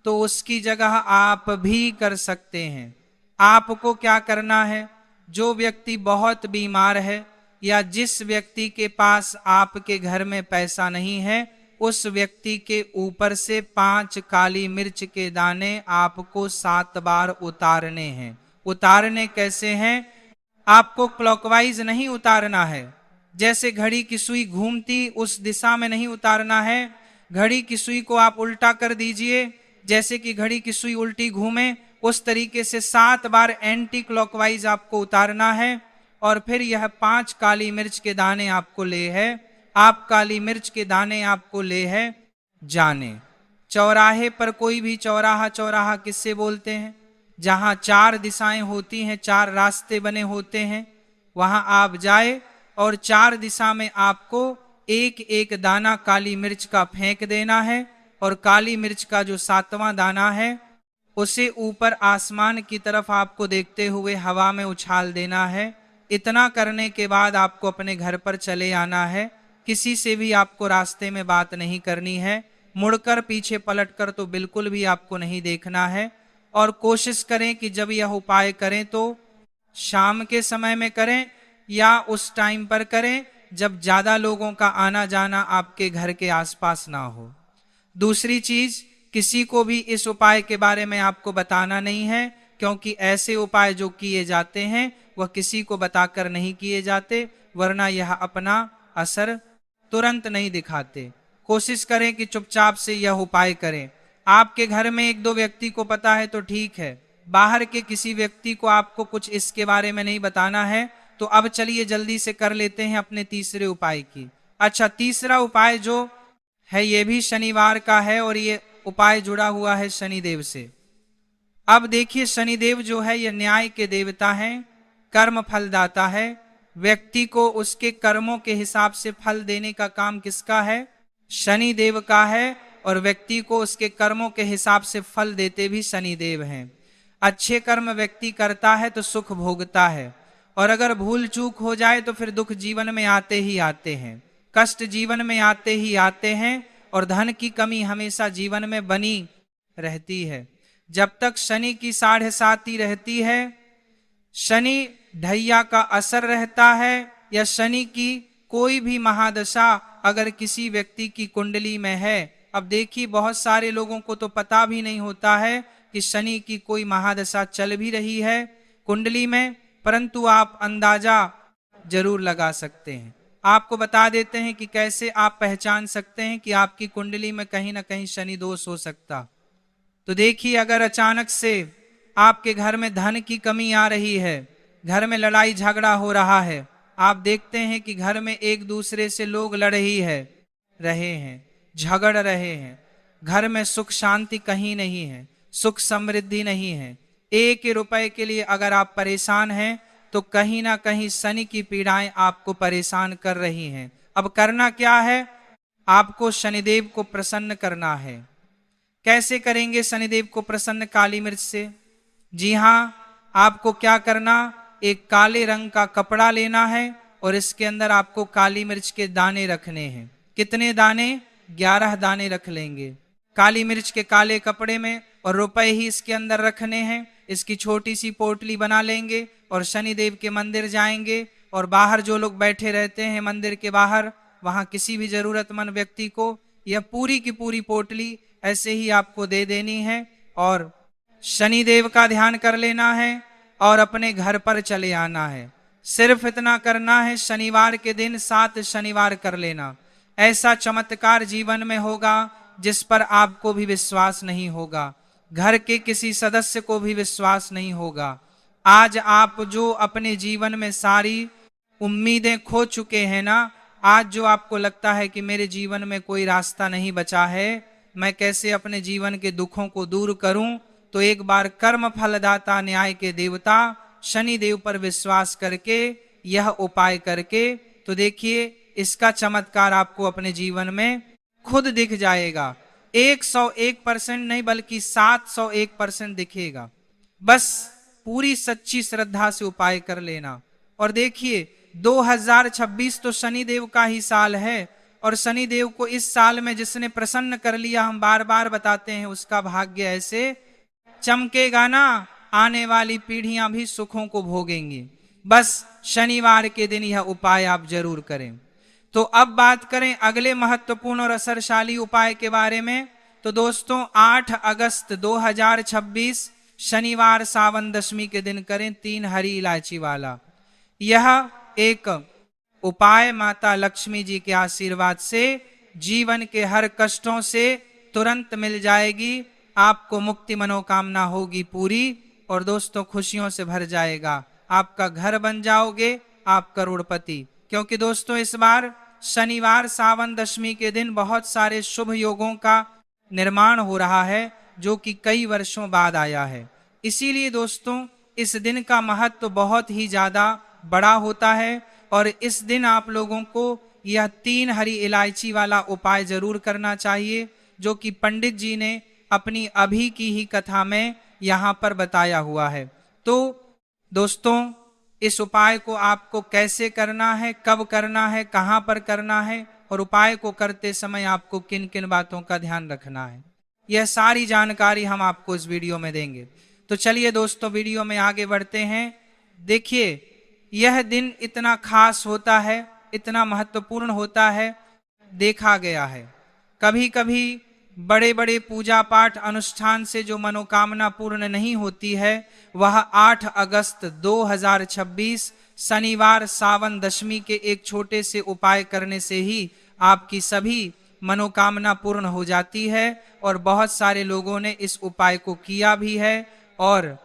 तो उसकी जगह आप भी कर सकते हैं। आपको क्या करना है? जो व्यक्ति बहुत बीमार है या जिस व्यक्ति के पास आपके घर में पैसा नहीं है, उस व्यक्ति के ऊपर से 5 काली मिर्च के दाने आपको 7 बार उतारने हैं। उतारने कैसे हैं? आपको क्लॉकवाइज नहीं उतारना है, जैसे घड़ी की सुई घूमती उस दिशा में नहीं उतारना है। घड़ी की सुई को आप उल्टा कर दीजिए, जैसे कि घड़ी की सुई उल्टी घूमे, उस तरीके से 7 बार एंटी क्लॉकवाइज आपको उतारना है। और फिर यह 5 काली मिर्च के दाने आपको ले है, आप काली मिर्च के दाने आपको ले है जाने। चौराहे पर, कोई भी चौराहा, चौराहा किससे बोलते हैं? जहां 4 दिशाएं होती हैं, 4 रास्ते बने होते हैं, वहां आप जाए और 4 दिशा में आपको एक एक दाना काली मिर्च का फेंक देना है। और काली मिर्च का जो 7वां दाना है उसे ऊपर आसमान की तरफ आपको देखते हुए हवा में उछाल देना है। इतना करने के बाद आपको अपने घर पर चले आना है। किसी से भी आपको रास्ते में बात नहीं करनी है, मुड़कर पीछे पलटकर तो बिल्कुल भी आपको नहीं देखना है। और कोशिश करें कि जब यह उपाय करें तो शाम के समय में करें या उस टाइम पर करें जब ज्यादा लोगों का आना जाना आपके घर के आसपास ना हो। दूसरी चीज, किसी को भी इस उपाय के बारे में आपको बताना नहीं है, क्योंकि ऐसे उपाय जो किए जाते हैं वह किसी को बताकर नहीं किए जाते, वरना यह अपना असर तुरंत नहीं दिखाते। कोशिश करें कि चुपचाप से यह उपाय करें। आपके घर में 1-2 व्यक्ति को पता है तो ठीक है, बाहर के किसी व्यक्ति को आपको कुछ इसके बारे में नहीं बताना है। तो अब चलिए जल्दी से कर लेते हैं अपने तीसरे उपाय की। अच्छा, तीसरा उपाय जो है ये भी शनिवार का है और ये उपाय जुड़ा हुआ है शनिदेव से। अब देखिए, शनिदेव जो है ये न्याय के देवता हैं, कर्म फलदाता है। व्यक्ति को उसके कर्मों के हिसाब से फल देने का काम किसका है? शनिदेव का है। और व्यक्ति को उसके कर्मों के हिसाब से फल देते भी शनिदेव हैं। अच्छे कर्म व्यक्ति करता है तो सुख भोगता है, और अगर भूल चूक हो जाए तो फिर दुख जीवन में आते ही आते हैं, कष्ट जीवन में आते ही आते हैं, और धन की कमी हमेशा जीवन में बनी रहती है। जब तक शनि की 7.5 रहती है, शनि ढैया का असर रहता है, या शनि की कोई भी महादशा अगर किसी व्यक्ति की कुंडली में है। अब देखिए, बहुत सारे लोगों को तो पता भी नहीं होता है कि शनि की कोई महादशा चल भी रही है कुंडली में, परंतु आप अंदाजा जरूर लगा सकते हैं। आपको बता देते हैं कि कैसे आप पहचान सकते हैं कि आपकी कुंडली में कहीं ना कहीं शनि दोष हो सकता। तो देखिए, अगर अचानक से आपके घर में धन की कमी आ रही है, घर में लड़ाई झगड़ा हो रहा है, आप देखते हैं कि घर में एक दूसरे से लोग लड़ ही रहे हैं, झगड़ रहे हैं, घर में सुख शांति कहीं नहीं है, सुख समृद्धि नहीं है, 1 रुपए के लिए अगर आप परेशान हैं तो कहीं ना कहीं शनि की पीड़ाएं आपको परेशान कर रही हैं। अब करना क्या है? आपको शनिदेव को प्रसन्न करना है। कैसे करेंगे शनिदेव को प्रसन्न? काली मिर्च से। जी हां, आपको क्या करना, एक काले रंग का कपड़ा लेना है और इसके अंदर आपको काली मिर्च के दाने रखने हैं। कितने दाने? 11 दाने रख लेंगे काली मिर्च के काले कपड़े में, और रुपए ही इसके अंदर रखने हैं। इसकी छोटी सी पोटली बना लेंगे और शनिदेव के मंदिर जाएंगे, और बाहर जो लोग बैठे रहते हैं मंदिर के बाहर, वहां किसी भी जरूरतमंद व्यक्ति को यह पूरी की पूरी पोटली ऐसे ही आपको दे देनी है, और शनिदेव का ध्यान कर लेना है और अपने घर पर चले आना है। सिर्फ इतना करना है, शनिवार के दिन 7 शनिवार कर लेना। ऐसा चमत्कार जीवन में होगा जिस पर आपको भी विश्वास नहीं होगा, घर के किसी सदस्य को भी विश्वास नहीं होगा। आज आप जो अपने जीवन में सारी उम्मीदें खो चुके हैं ना, आज जो आपको लगता है कि मेरे जीवन में कोई रास्ता नहीं बचा है, मैं कैसे अपने जीवन के दुखों को दूर करूं, तो एक बार कर्म फलदाता न्याय के देवता शनि देव पर विश्वास करके यह उपाय करके तो देखिए इसका चमत्कार आपको अपने जीवन में खुद दिख जाएगा। 101% नहीं बल्कि 701% दिखेगा। बस पूरी सच्ची श्रद्धा से उपाय कर लेना। और देखिए 2026 तो शनिदेव का ही साल है, और शनिदेव को इस साल में जिसने प्रसन्न कर लिया, हम बार बार बताते हैं, उसका भाग्य ऐसे चमकेगा ना, आने वाली पीढ़ियां भी सुखों को भोगेंगी। बस शनिवार के दिन यह उपाय आप जरूर करें। तो अब बात करें अगले महत्वपूर्ण और असरशाली उपाय के बारे में। तो दोस्तों 8 अगस्त 2026 शनिवार सावन दशमी के दिन करें 3 हरी इलायची वाला। यह एक उपाय माता लक्ष्मी जी के आशीर्वाद से जीवन के हर कष्टों से तुरंत मिल जाएगी, आपको मुक्ति मनोकामना होगी पूरी, और दोस्तों खुशियों से भर जाएगा, आपका घर बन जाओगे, आप करोड़पति। क्योंकि दोस्तों इस बार शनिवार सावन दशमी के दिन बहुत सारे शुभ योगों का निर्माण हो रहा है, जो कि कई वर्षों बाद आया है। इसीलिए दोस्तों इस दिन का महत्व बहुत ही ज्यादा बड़ा होता है, और इस दिन आप लोगों को यह 3 हरी इलायची वाला उपाय जरूर करना चाहिए, जो कि पंडित जी ने अपनी अभी की ही कथा में यहाँ पर बताया हुआ है। तो दोस्तों इस उपाय को आपको कैसे करना है, कब करना है, कहाँ पर करना है, और उपाय को करते समय आपको किन किन बातों का ध्यान रखना है, यह सारी जानकारी हम आपको इस वीडियो में देंगे। तो चलिए दोस्तों वीडियो में आगे बढ़ते हैं। देखिए यह दिन इतना खास होता है, इतना महत्वपूर्ण होता है, देखा गया है कभी कभी बड़े बड़े पूजा पाठ अनुष्ठान से जो मनोकामना पूर्ण नहीं होती है, वह 8 अगस्त 2026 शनिवार सावन दशमी के एक छोटे से उपाय करने से ही आपकी सभी मनोकामना पूर्ण हो जाती है। और बहुत सारे लोगों ने इस उपाय को किया भी है, और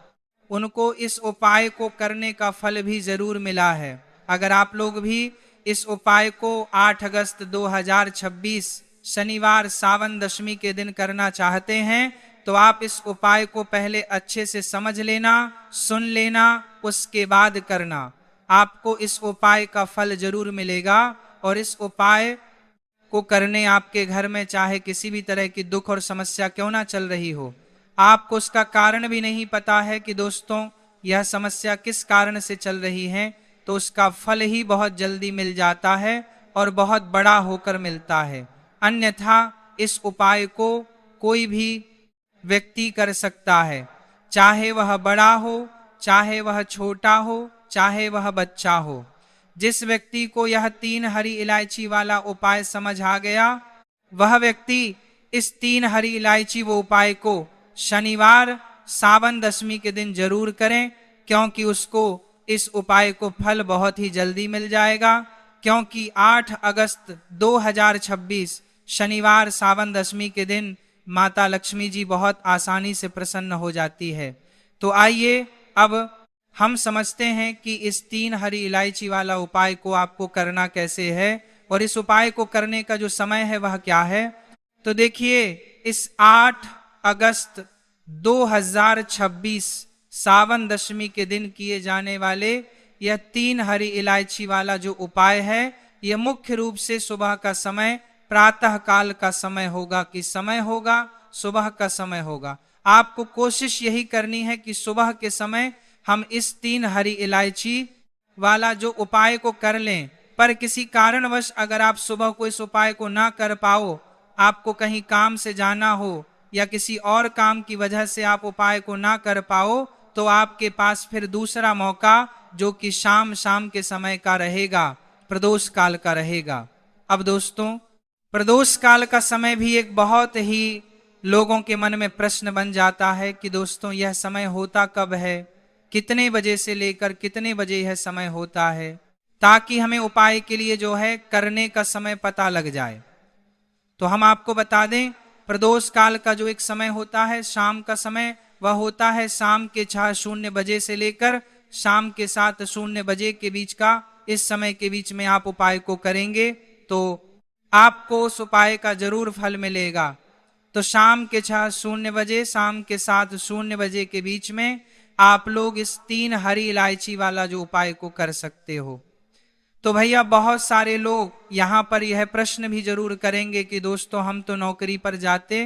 उनको इस उपाय को करने का फल भी जरूर मिला है। अगर आप लोग भी इस उपाय को 8 अगस्त 2026 शनिवार सावन दशमी के दिन करना चाहते हैं, तो आप इस उपाय को पहले अच्छे से समझ लेना, सुन लेना, उसके बाद करना। आपको इस उपाय का फल जरूर मिलेगा। और इस उपाय को करने आपके घर में चाहे किसी भी तरह की दुख और समस्या क्यों ना चल रही हो, आपको उसका कारण भी नहीं पता है कि दोस्तों यह समस्या किस कारण से चल रही है, तो उसका फल ही बहुत जल्दी मिल जाता है और बहुत बड़ा होकर मिलता है। अन्यथा इस उपाय को कोई भी व्यक्ति कर सकता है, चाहे वह बड़ा हो, चाहे वह छोटा हो, चाहे वह बच्चा हो। जिस व्यक्ति को यह 3 हरी इलायची वाला उपाय समझ आ गया, वह व्यक्ति इस 3 हरी इलायची वो उपाय को शनिवार सावन दशमी के दिन जरूर करें, क्योंकि उसको इस उपाय को फल बहुत ही जल्दी मिल जाएगा। क्योंकि 8 अगस्त 2026 शनिवार सावन दशमी के दिन माता लक्ष्मी जी बहुत आसानी से प्रसन्न हो जाती है। तो आइए अब हम समझते हैं कि इस 3 हरी इलायची वाला उपाय को आपको करना कैसे है, और इस उपाय को करने का जो समय है वह क्या है। तो देखिए इस 8 अगस्त 2026 सावन दशमी के दिन किए जाने वाले यह 3 हरी इलायची वाला जो उपाय है, यह मुख्य रूप से सुबह का समय, प्रातः काल का समय होगा कि समय होगा, सुबह का समय होगा। आपको कोशिश यही करनी है कि सुबह के समय हम इस 3 हरी इलायची वाला जो उपाय को कर लें। पर किसी कारणवश अगर आप सुबह को इस उपाय को ना कर पाओ, आपको कहीं काम से जाना हो या किसी और काम की वजह से आप उपाय को ना कर पाओ, तो आपके पास फिर दूसरा मौका जो कि शाम के समय का रहेगा, प्रदोष काल का रहेगा। अब दोस्तों प्रदोष काल का समय भी एक बहुत ही लोगों के मन में प्रश्न बन जाता है कि दोस्तों यह समय होता कब है, कितने बजे से लेकर कितने बजे यह समय होता है, ताकि हमें उपाय के लिए जो है करने का समय पता लग जाए। तो हम आपको बता दें, प्रदोष काल का जो एक समय होता है शाम का समय, वह होता है शाम के 6:00 बजे से लेकर शाम के 7:00 बजे के बीच का। इस समय के बीच में आप उपाय को करेंगे। तो आपको उस उपाय का जरूर फल मिलेगा। तो शाम के 6:00 बजे, शाम के 7:00 बजे के बीच में आप लोग इस 3 हरी इलायची वाला जो उपाय को कर सकते हो। तो भैया बहुत सारे लोग यहाँ पर यह प्रश्न भी जरूर करेंगे कि दोस्तों हम तो नौकरी पर जाते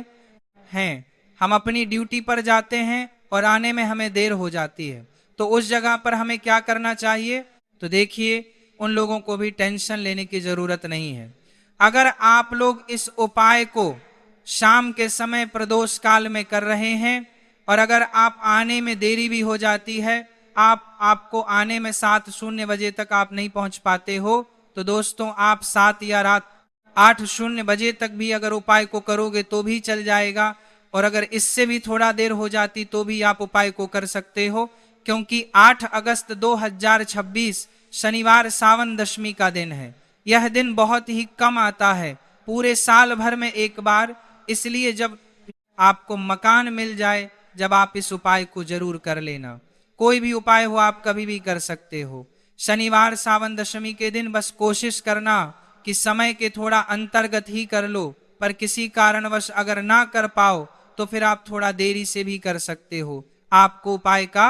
हैं, हम अपनी ड्यूटी पर जाते हैं और आने में हमें देर हो जाती है, तो उस जगह पर हमें क्या करना चाहिए? तो देखिए, उन लोगों को भी टेंशन लेने की जरूरत नहीं है। अगर आप लोग इस उपाय को शाम के समय प्रदोष काल में कर रहे हैं और अगर आप आने में देरी भी हो जाती है, आपको आने में 7:00 बजे तक आप नहीं पहुंच पाते हो, तो दोस्तों आप 7 या रात 8:00 बजे तक भी अगर उपाय को करोगे तो भी चल जाएगा, और अगर इससे भी थोड़ा देर हो जाती तो भी आप उपाय को कर सकते हो, क्योंकि 8 अगस्त 2026 शनिवार सावन दशमी का दिन है। यह दिन बहुत ही कम आता है, पूरे साल भर में एक बार, इसलिए जब आपको मकान मिल जाए, जब आप इस उपाय को जरूर कर लेना। कोई भी उपाय हो आप कभी भी कर सकते हो। शनिवार सावन दशमी के दिन बस कोशिश करना कि समय के थोड़ा अंतर्गत ही कर लो, पर किसी कारणवश अगर ना कर पाओ तो फिर आप थोड़ा देरी से भी कर सकते हो, आपको उपाय का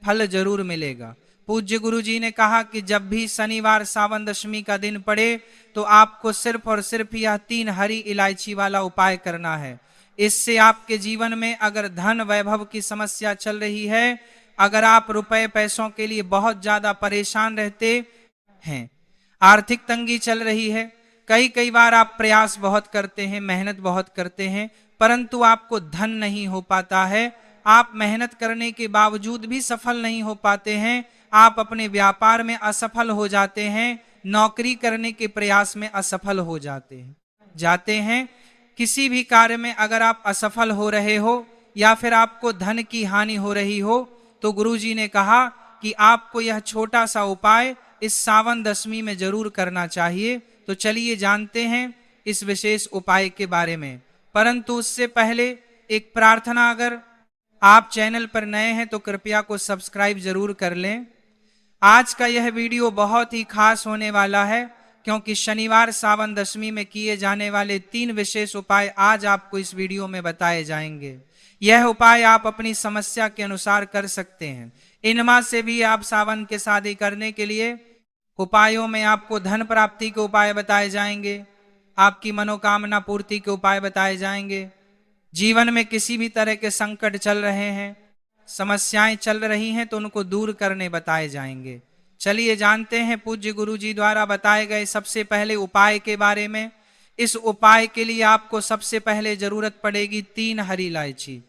फल जरूर मिलेगा। पूज्य गुरु जी ने कहा कि जब भी शनिवार सावन दशमी का दिन पड़े तो आपको सिर्फ और सिर्फ यह 3 हरी इलायची वाला उपाय करना है। इससे आपके जीवन में अगर धन वैभव की समस्या चल रही है, अगर आप रुपए पैसों के लिए बहुत ज्यादा परेशान रहते हैं, आर्थिक तंगी चल रही है, कई बार आप प्रयास बहुत करते हैं, मेहनत बहुत करते हैं, परंतु आपको धन नहीं हो पाता है, आप मेहनत करने के बावजूद भी सफल नहीं हो पाते हैं, आप अपने व्यापार में असफल हो जाते हैं, नौकरी करने के प्रयास में असफल हो जाते हैं, किसी भी कार्य में अगर आप असफल हो रहे हो या फिर आपको धन की हानि हो रही हो, तो गुरुजी ने कहा कि आपको यह छोटा सा उपाय इस सावन दशमी में जरूर करना चाहिए। तो चलिए जानते हैं इस विशेष उपाय के बारे में, परंतु उससे पहले एक प्रार्थना, अगर आप चैनल पर नए हैं तो कृपया को सब्सक्राइब जरूर कर लें। आज का यह वीडियो बहुत ही खास होने वाला है, क्योंकि शनिवार सावन दशमी में किए जाने वाले 3 विशेष उपाय आज आपको इस वीडियो में बताए जाएंगे। यह उपाय आप अपनी समस्या के अनुसार कर सकते हैं। इनमें से भी आप सावन के शादी करने के लिए उपायों में आपको धन प्राप्ति के उपाय बताए जाएंगे, आपकी मनोकामना पूर्ति के उपाय बताए जाएंगे, जीवन में किसी भी तरह के संकट चल रहे हैं, समस्याएं चल रही हैं तो उनको दूर करने बताए जाएंगे। चलिए जानते हैं पूज्य गुरु जी द्वारा बताए गए सबसे पहले उपाय के बारे में। इस उपाय के लिए आपको सबसे पहले जरूरत पड़ेगी 3 हरी इलायची।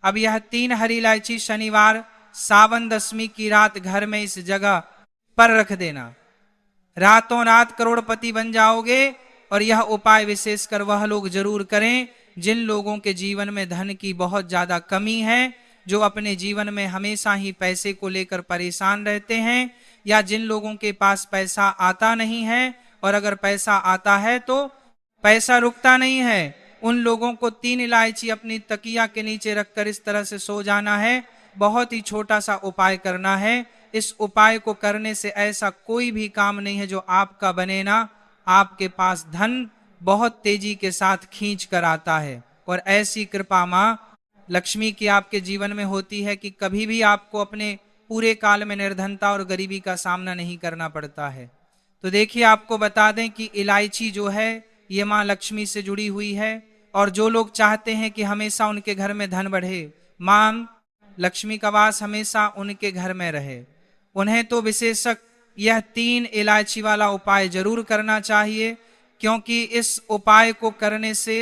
अब यह 3 हरी इलायची शनिवार सावन दशमी की रात घर में इस जगह पर रख देना, रातों रात करोड़पति बन जाओगे। और यह उपाय विशेषकर वह लोग जरूर करें जिन लोगों के जीवन में धन की बहुत ज्यादा कमी है, जो अपने जीवन में हमेशा ही पैसे को लेकर परेशान रहते हैं, या जिन लोगों के पास पैसा आता नहीं है और अगर पैसा आता है तो पैसा रुकता नहीं है। उन लोगों को 3 इलायची अपनी तकिया के नीचे रखकर इस तरह से सो जाना है। बहुत ही छोटा सा उपाय करना है। इस उपाय को करने से ऐसा कोई भी काम नहीं है जो आपका बने ना, आपके पास धन बहुत तेजी के साथ खींच कर आता है। और ऐसी कृपा मां लक्ष्मी की आपके जीवन में होती है कि कभी भी आपको अपने पूरे काल में निर्धनता और गरीबी का सामना नहीं करना पड़ता है। तो देखिए, आपको बता दें कि इलायची जो है ये मां लक्ष्मी से जुड़ी हुई है, और जो लोग चाहते हैं कि हमेशा उनके घर में धन बढ़े, मां लक्ष्मी का वास हमेशा उनके घर में रहे, उन्हें तो विशेषक यह 3 इलायची वाला उपाय जरूर करना चाहिए, क्योंकि इस उपाय को करने से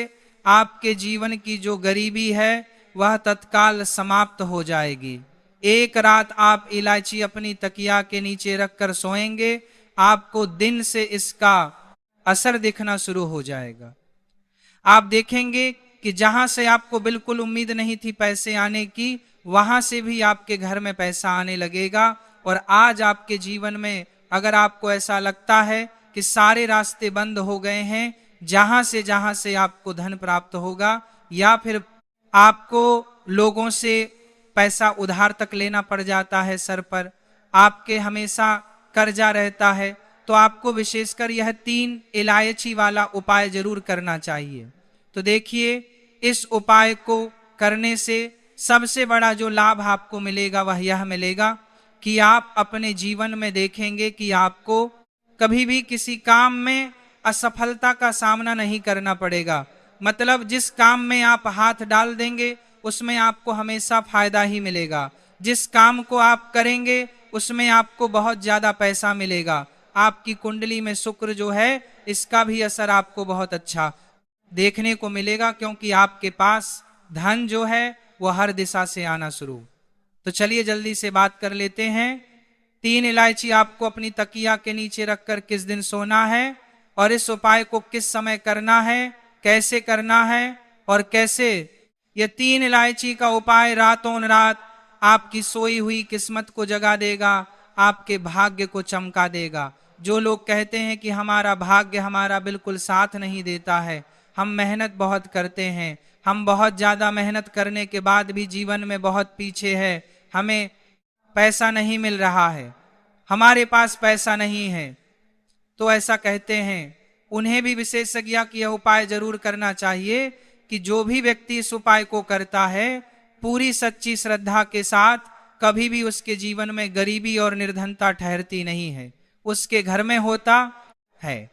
आपके जीवन की जो गरीबी है वह तत्काल समाप्त हो जाएगी। एक रात आप इलायची अपनी तकिया के नीचे रखकर सोएंगे, आपको दिन से इसका असर दिखना शुरू हो जाएगा। आप देखेंगे कि जहां से आपको बिल्कुल उम्मीद नहीं थी पैसे आने की, वहां से भी आपके घर में पैसा आने लगेगा। और आज आपके जीवन में अगर आपको ऐसा लगता है कि सारे रास्ते बंद हो गए हैं, जहां से आपको धन प्राप्त होगा, या फिर आपको लोगों से पैसा उधार तक लेना पड़ जाता है सर पर, आपके हमेशा कर्जा रहता है, तो आपको विशेषकर यह 3 इलायची वाला उपाय जरूर करना चाहिए। तो देखिए, इस उपाय को करने से सबसे बड़ा जो लाभ आपको मिलेगा वह यह मिलेगा कि आप अपने जीवन में देखेंगे कि आपको कभी भी किसी काम में असफलता का सामना नहीं करना पड़ेगा। मतलब जिस काम में आप हाथ डाल देंगे उसमें आपको हमेशा फायदा ही मिलेगा। जिस काम को आप करेंगे उसमें आपको बहुत ज्यादा पैसा मिलेगा। आपकी कुंडली में शुक्र जो है इसका भी असर आपको बहुत अच्छा देखने को मिलेगा, क्योंकि आपके पास धन जो है वह हर दिशा से आना शुरू। तो चलिए जल्दी से बात कर लेते हैं। 3 इलायची आपको अपनी तकिया के नीचे रखकर किस दिन सोना है और इस उपाय को किस समय करना है, कैसे करना है और कैसे ये 3 इलायची का उपाय रातों रात आपकी सोई हुई किस्मत को जगा देगा, आपके भाग्य को चमका देगा। जो लोग कहते हैं कि हमारा भाग्य हमारा बिल्कुल साथ नहीं देता है, हम मेहनत बहुत करते हैं, हम बहुत ज्यादा मेहनत करने के बाद भी जीवन में बहुत पीछे है, हमें पैसा नहीं मिल रहा है, हमारे पास पैसा नहीं है, तो ऐसा कहते हैं, उन्हें भी विशेषज्ञ की यह उपाय जरूर करना चाहिए कि जो भी व्यक्ति इस उपाय को करता है पूरी सच्ची श्रद्धा के साथ, कभी भी उसके जीवन में गरीबी और निर्धनता ठहरती नहीं है, उसके घर में होता है।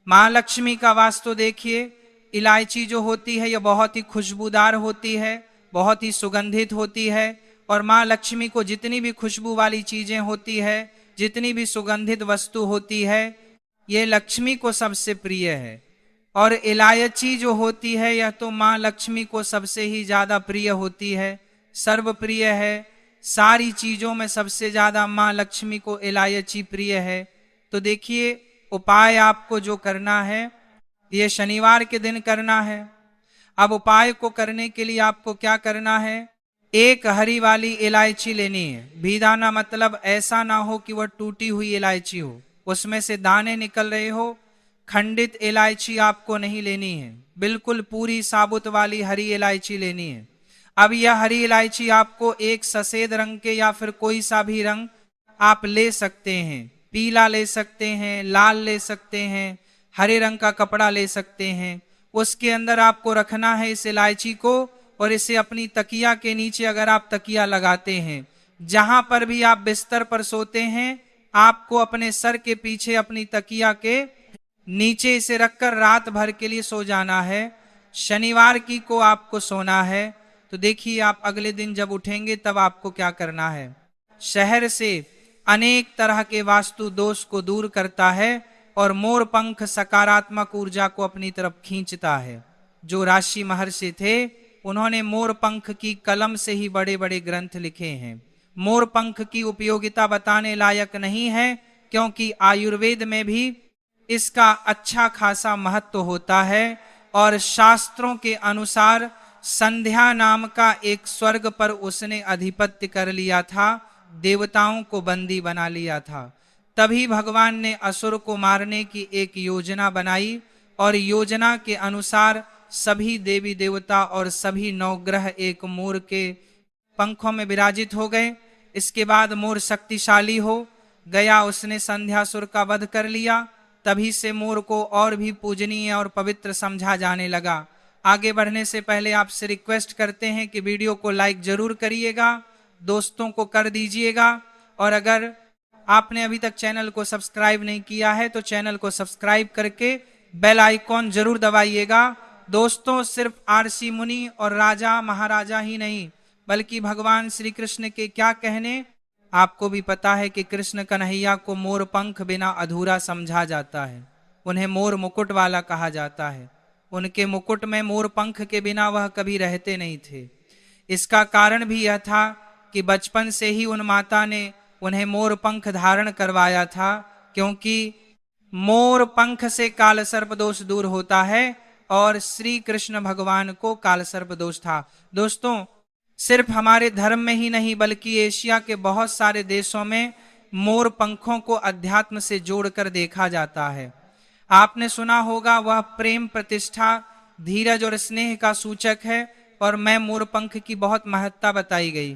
मां लक्ष्मी का वास्तु देखिए, इलायची जो होती है यह बहुत ही खुशबूदार होती है, बहुत ही सुगंधित होती है, और मां लक्ष्मी को जितनी भी खुशबू वाली चीजें होती है, जितनी भी सुगंधित वस्तु होती है, ये लक्ष्मी को सबसे प्रिय है। और इलायची जो होती है यह तो मां लक्ष्मी को सबसे ही ज्यादा प्रिय होती है, सर्वप्रिय है। सारी चीजों में सबसे ज्यादा मां लक्ष्मी को इलायची प्रिय है। तो देखिए, उपाय आपको जो करना है ये शनिवार के दिन करना है। अब उपाय को करने के लिए आपको क्या करना है, एक हरी वाली इलायची लेनी है। भीदाना मतलब ऐसा ना हो कि वह टूटी हुई इलायची हो, उसमें से दाने निकल रहे हो। खंडित इलायची आपको नहीं लेनी है, बिल्कुल पूरी साबुत वाली हरी इलायची लेनी है। अब यह हरी इलायची आपको एक सफेद रंग के या फिर कोई सा भी रंग आप ले सकते हैं, पीला ले सकते हैं, लाल ले सकते हैं, हरे रंग का कपड़ा ले सकते हैं। उसके अंदर आपको रखना है इस इलायची को, और इसे अपनी तकिया के नीचे अगर आप तकिया लगाते हैं, जहां पर भी आप बिस्तर पर सोते हैं, आपको अपने सर के पीछे अपनी तकिया के नीचे इसे रखकर रात भर के लिए सो जाना है। शनिवार की को आपको सोना है। तो देखिए, आप अगले दिन जब उठेंगे तब आपको क्या करना है, शहर से अनेक तरह के वास्तु दोष को दूर करता है और मोर पंख सकारात्मक ऊर्जा को अपनी तरफ खींचता है। जो राशि महर्षि थे उन्होंने मोर पंख की कलम से ही बड़े बड़े ग्रंथ लिखे हैं। मोर पंख की उपयोगिता बताने लायक नहीं है, क्योंकि आयुर्वेद में भी इसका अच्छा खासा महत्व होता है। और शास्त्रों के अनुसार संध्या नाम का एक स्वर्ग पर उसने अधिपत्य कर लिया था, देवताओं को बंदी बना लिया था। तभी भगवान ने असुर को मारने की एक योजना बनाई, और योजना के अनुसार सभी देवी देवता और सभी नवग्रह एक मोर के पंखों में विराजित हो गए। इसके बाद मोर शक्तिशाली हो गया, उसने संध्यासुर का वध कर लिया। तभी से मोर को और भी पूजनीय और पवित्र समझा जाने लगा। आगे बढ़ने से पहले आपसे रिक्वेस्ट करते हैं कि वीडियो को लाइक जरूर करिएगा, दोस्तों को कर दीजिएगा, और अगर आपने अभी तक चैनल को सब्सक्राइब नहीं किया है तो चैनल को सब्सक्राइब करके बेल आइकॉन जरूर दबाइएगा। दोस्तों, सिर्फ आरसी मुनि और राजा महाराजा ही नहीं, बल्कि भगवान श्री कृष्ण के क्या कहने आपको भी पता है कि कृष्ण कन्हैया को मोर पंख बिना अधूरा समझा जाता है। उन्हें मोर मुकुट वाला कहा जाता है। उनके मुकुट में मोर पंख के बिना वह कभी रहते नहीं थे। इसका कारण भी यह था कि बचपन से ही उन माता ने उन्हें मोर पंख धारण करवाया था, क्योंकि मोर पंख से काल सर्प दोष दूर होता है, और श्री कृष्ण भगवान को काल सर्प दोष था। दोस्तों, सिर्फ हमारे धर्म में ही नहीं बल्कि एशिया के बहुत सारे देशों में मोर पंखों को अध्यात्म से जोड़कर देखा जाता है। आपने सुना होगा, वह प्रेम, प्रतिष्ठा, धीरज और स्नेह का सूचक है, और मैं मोर पंख की बहुत महत्ता बताई गई।